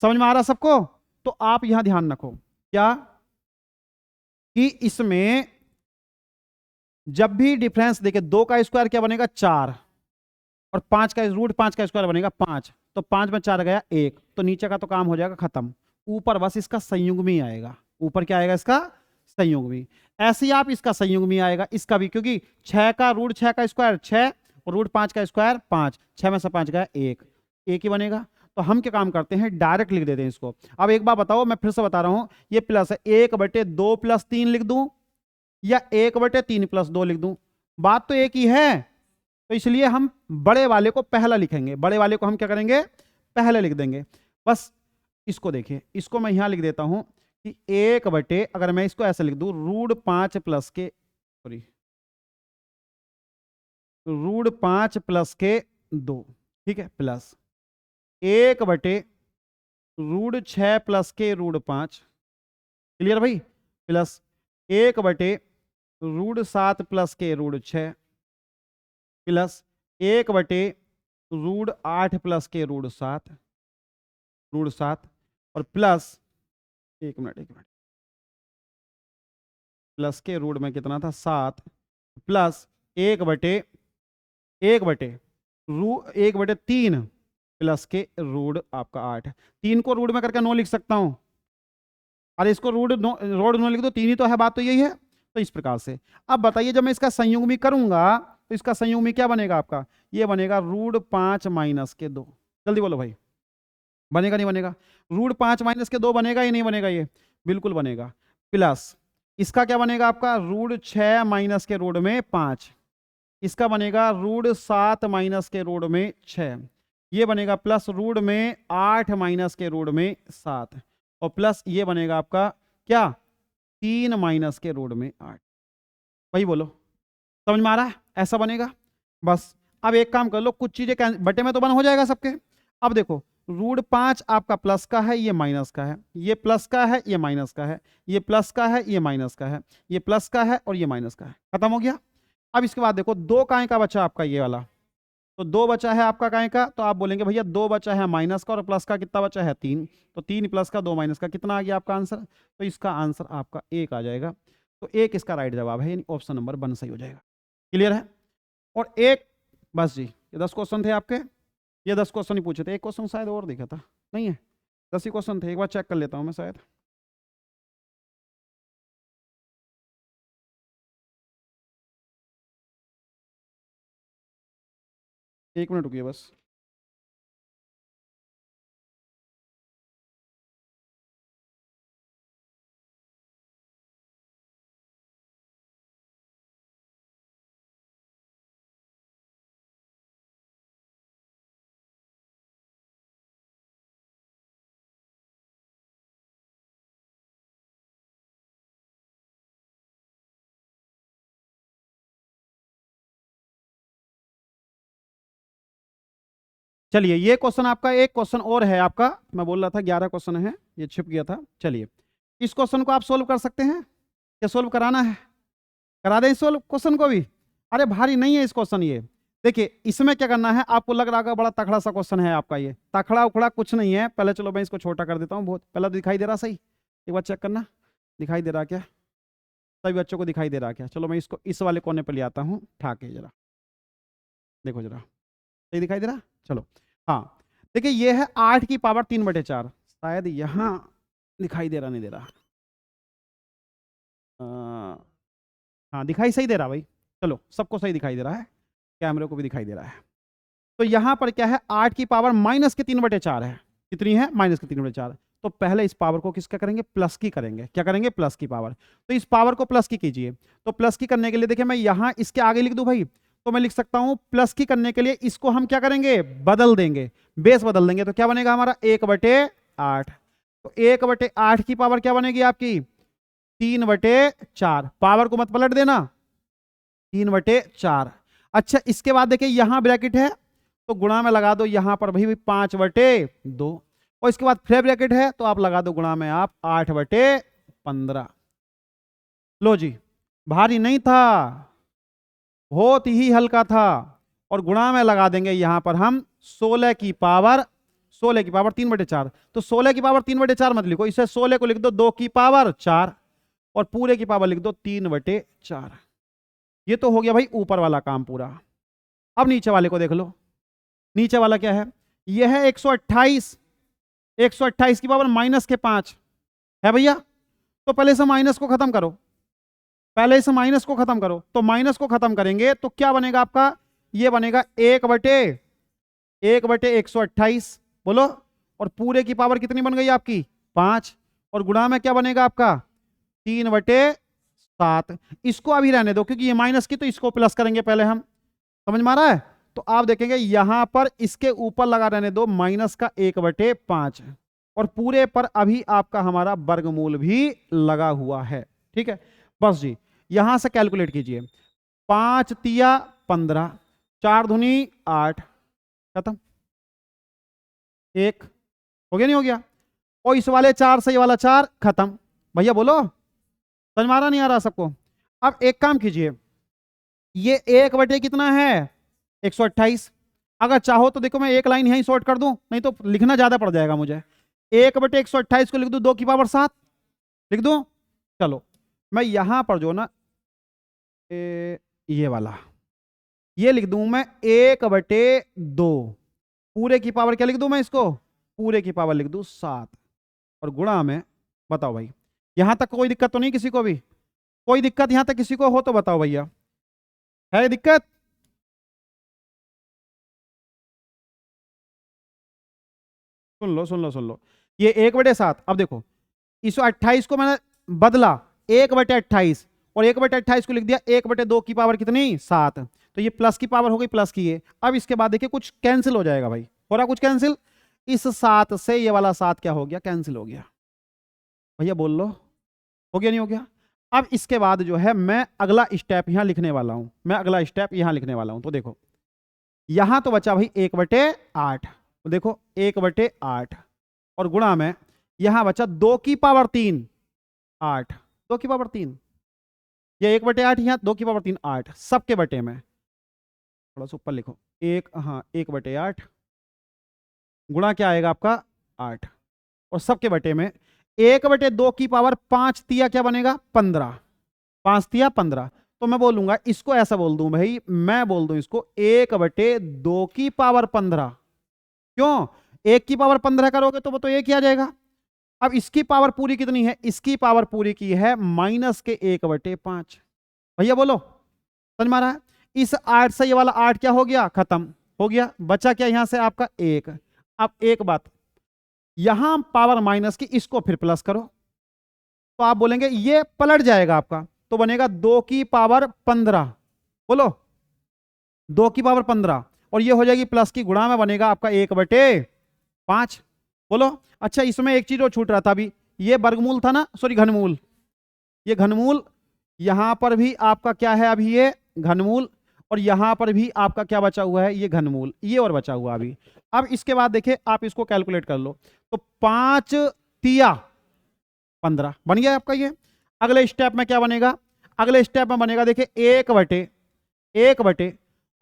समझ में आ रहा सबको? तो आप यहां ध्यान रखो क्या कि इसमें जब भी डिफरेंस देखे 2 का स्क्वायर क्या बनेगा 4, और 5 का √5 का स्क्वायर बनेगा 5, तो 5 में 4 गया 1, तो नीचे का तो काम हो जाएगा खत्म। ऊपर बस इसका संयुग्मी आएगा। ऊपर क्या आएगा इसका संयुग्मी। ऐसे ही आप इसका संयुग्मी आएगा इसका भी, क्योंकि 6 का √6 का स्क्वायर 6 और √5 का स्क्वायर 5, 6 में से 5 गया 1, एक ही बनेगा। तो हम क्या काम करते हैं डायरेक्ट लिख देते हैं इसको। अब एक बार बताओ, मैं फिर से बता रहा हूं, ये प्लस है 1/2 + 3 लिख दूं या 1/3 + 2 लिख दूं, बात तो एक ही है। तो इसलिए हम बड़े वाले को पहला लिखेंगे, बड़े वाले को हम क्या करेंगे पहले लिख देंगे। बस इसको देखिए, इसको मैं यहां लिख देता हूं कि 1/, अगर मैं इसको ऐसे लिख दूं √5 प्लस के सॉरी √5 प्लस के 2, ठीक है, प्लस 1/√6 प्लस के √5, क्लियर भाई, प्लस 1/√7 प्लस के √6, प्लस 1/√8 प्लस के √7, और प्लस एक मिनट प्लस के रूट में कितना था 7, प्लस 1/3 प्लस के रूट आपका 8। 3 को रूट में करके 9 लिख सकता हूं, अरे इसको रूट 9 लिख दो, 3 ही तो है, बात तो यही है। तो इस प्रकार से अब बताइए जब मैं इसका संयुग्मी करूंगा तो इसका संयुग्मी क्या बनेगा आपका, ये बनेगा √5 माइनस के 2। जल्दी बोलो भाई, बनेगा नहीं बनेगा? √5 माइनस के 2 बनेगा या नहीं बनेगा? ये बिल्कुल बनेगा। प्लस इसका क्या बनेगा आपका √6 माइनस के रूट में 5, इसका बनेगा √7 माइनस के रूट में 6, ये बनेगा प्लस रूट में 8 माइनस के रूट में 7, और प्लस ये बनेगा आपका क्या 3 माइनस के रूट में 8। वही बोलो, समझ में आ रहा है? ऐसा बनेगा। बस अब एक काम कर लो, कुछ चीजें बटे में तो बन हो जाएगा सबके। अब देखो √5 आपका प्लस का है, ये माइनस का है, ये प्लस का है, ये माइनस का है, ये प्लस का है, ये माइनस का है, ये प्लस का है और ये माइनस का है, खत्म हो गया। अब इसके बाद देखो 2 काय का बचा आपका ये वाला, तो 2 बचा है आपका काय का, तो आप बोलेंगे भैया 2 बचा है माइनस का और प्लस का कितना बचा है 3, तो 3 प्लस का 2 माइनस का कितना आ गया आपका आंसर? तो इसका आंसर आपका 1 आ जाएगा। तो 1 इसका राइट जवाब है, यानी ऑप्शन नंबर 1 सही हो जाएगा। क्लियर है? और एक बस जी, ये 10 क्वेश्चन थे आपके, ये 10 क्वेश्चन ही पूछे थे, एक क्वेश्चन शायद और दिखा था, नहीं है 10 ही क्वेश्चन थे, एक बार चेक कर लेता हूँ मैं शायद। एक मिनट रुकिए बस। चलिए ये क्वेश्चन आपका, एक क्वेश्चन और है आपका, मैं बोल रहा था 11 क्वेश्चन है, ये छिप गया था। चलिए इस क्वेश्चन को आप सोल्व कर सकते हैं क्या? सोल्व कराना है, करा दें इस सोल्व क्वेश्चन को भी। अरे भारी नहीं है इस क्वेश्चन ये। देखिए इसमें क्या करना है, आपको लग रहा है बड़ा तखड़ा सा क्वेश्चन है आपका, ये तखड़ा उखड़ा कुछ नहीं है। पहले चलो मैं इसको छोटा कर देता हूँ बहुत, पहले तो दिखाई दे रहा सही, एक बार चेक करना दिखाई दे रहा क्या, सभी बच्चों को दिखाई दे रहा क्या? चलो मैं इसको इस वाले कोने पर ले आता हूँ, ठाके जरा देखो जरा, सही दिखाई दे रहा? चलो हाँ, देखिए ये है 8 की पावर 3/4, शायद यहाँ दिखाई दे रहा नहीं दे रहा, हाँ दिखाई सही दे रहा भाई, चलो सबको सही दिखाई दे रहा है, कैमरे को भी दिखाई दे रहा है। तो यहां पर क्या है, 8 की पावर माइनस के 3/4 है। कितनी है? माइनस के 3/4। तो पहले इस पावर को किसका करेंगे? प्लस की करेंगे। क्या करेंगे? प्लस की पावर। तो इस पावर को प्लस की कीजिए। तो प्लस की करने के लिए देखिए मैं यहां इसके आगे लिख दूं भाई, तो मैं लिख सकता हूं प्लस की करने के लिए इसको हम क्या करेंगे? बदल देंगे, बेस बदल देंगे। तो क्या बनेगा हमारा? 1/8। तो 1/8 की पावर क्या बनेगी आपकी? 3/4। पावर को मत पलट देना, 3/4। अच्छा इसके बाद देखिए यहां ब्रैकेट है, तो गुणा में लगा दो यहां पर भाई 5/2। और इसके बाद फिर ब्रैकेट है, तो आप लगा दो गुणा में आप 8/15। लो जी, भारी नहीं था, बहुत ही हल्का था। और गुणा में लगा देंगे यहां पर हम 16 की पावर 3/4। तो 16 की पावर 3/4 मत लिखो, इसे 16 को लिख दो 2 की पावर 4, और पूरे की पावर लिख दो 3/4। ये तो हो गया भाई ऊपर वाला काम पूरा। अब नीचे वाले को देख लो, नीचे वाला क्या है? यह है 128। 128 की पावर माइनस के 5 है भैया। तो पहले से माइनस को खत्म करो, पहले इस माइनस को खत्म करो। तो माइनस को खत्म करेंगे तो क्या बनेगा आपका? ये बनेगा 1/128। बोलो, और पूरे की पावर कितनी बन गई आपकी? 5। और गुणा में क्या बनेगा आपका? 3/7। इसको अभी रहने दो क्योंकि ये माइनस की, तो इसको प्लस करेंगे पहले हम। समझ में आ रहा है? तो आप देखेंगे यहां पर इसके ऊपर लगा रहने दो माइनस का 1/5, और पूरे पर अभी आपका हमारा वर्गमूल भी लगा हुआ है। ठीक है, बस जी यहां से कैलकुलेट कीजिए। 5 तिया 15, 4 दूनी 8, खत्म। 1 हो गया, नहीं हो गया? और इस वाले 4 से ये वाला 4 खत्म। भैया बोलो, समझ में आ रहा नहीं आ रहा सबको? अब एक काम कीजिए, ये 1 कितना है? 128। अगर चाहो तो देखो मैं एक लाइन यहीं शॉर्ट कर दूं, नहीं तो लिखना ज्यादा पड़ जाएगा मुझे। 1/128 को लिख दूं 2 की पावर 7, लिख दूं? चलो मैं यहां पर जो ना ये वाला ये लिख दूं मैं 1/2। पूरे की पावर क्या लिख दूं मैं इसको? पूरे की पावर लिख दूं 7, और गुणा में, बताओ भाई यहां तक कोई दिक्कत तो नहीं किसी को भी? कोई दिक्कत यहां तक किसी को हो तो बताओ भैया, है दिक्कत? सुन लो सुन लो सुन लो, ये 1/7। अब देखो इस 28 को मैंने बदला 1/28, और 1/28 को लिख दिया 1/2 की पावर कितनी? 7। तो ये प्लस की पावर हो गई, प्लस की है। अब इसके बाद देखिए कुछ कैंसिल हो जाएगा भाई, हो रहा कुछ कैंसिल। इस 7 से ये वाला 7 क्या हो गया? कैंसिल हो गया। भैया बोल लो, हो गया नहीं हो गया? अब इसके बाद जो है मैं अगला स्टेप यहां लिखने वाला हूं, मैं अगला स्टेप यहां लिखने वाला हूं। तो देखो यहां तो बचा भाई 1/8, देखो 1/8, और गुणा में यहां बचा 2 की पावर 3 8, 2 की पावर 3, ये 1/8, यहां 2 की पावर 3 8, सबके बटे में थोड़ा सा ऊपर लिखो, 1/8 गुणा क्या आएगा आपका? 8, और सबके बटे में 1/2 की पावर 5 तिया क्या बनेगा? 15, 5 तिया 15। तो मैं बोलूंगा इसको ऐसा बोल दूं भाई, मैं बोल दूं इसको 1/2 की पावर 15। क्यों? 1 की पावर 15 करोगे तो वो तो 1 ही आ जाएगा। अब इसकी पावर पूरी कितनी है? इसकी पावर पूरी की है माइनस के 1/5। भैया बोलो, समझ में आ रहा है? इस 8 से ये वाला 8 क्या हो गया? खत्म हो गया। बचा क्या यहां से आपका? 1। अब एक बात, यहां पावर माइनस की, इसको फिर प्लस करो, तो आप बोलेंगे ये पलट जाएगा आपका, तो बनेगा 2 की पावर 15। बोलो, 2 की पावर 15, और ये हो जाएगी प्लस की, गुणा में बनेगा आपका 1/5। बोलो। अच्छा इसमें एक चीज और छूट रहा था अभी, ये वर्गमूल था ना, सॉरी घनमूल, ये घनमूल, यहां पर भी आपका क्या है अभी? ये घनमूल, और यहां पर भी आपका क्या बचा हुआ है? ये घनमूल, ये और बचा हुआ अभी। अब इसके बाद देखिए आप इसको कैलकुलेट कर लो, तो 5 तिया 15 बन गया आपका ये। अगले स्टेप में क्या बनेगा? अगले स्टेप में बनेगा देखिए 1/1,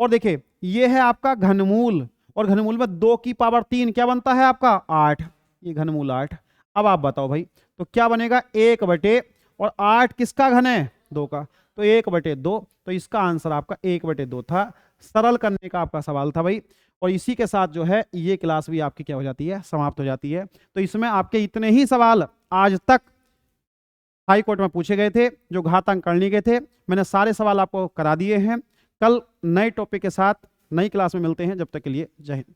और देखिए ये है आपका घनमूल, और घनमूल में 2 की पावर 3 क्या बनता है आपका? 8, ये घनमूल 8। अब आप बताओ भाई, तो क्या बनेगा? 1/, और 8 किसका घन है? 2 का, तो 1/2। तो इसका आंसर आपका 1/2 था। सरल करने का आपका सवाल था भाई। और इसी के साथ जो है ये क्लास भी आपकी क्या हो जाती है? समाप्त हो जाती है। तो इसमें आपके इतने ही सवाल आज तक हाई कोर्ट में पूछे गए थे, जो घातांक करणी के थे। मैंने सारे सवाल आपको करा दिए हैं। कल नए टॉपिक के साथ नई क्लास में मिलते हैं, जब तक के लिए जय हिंद।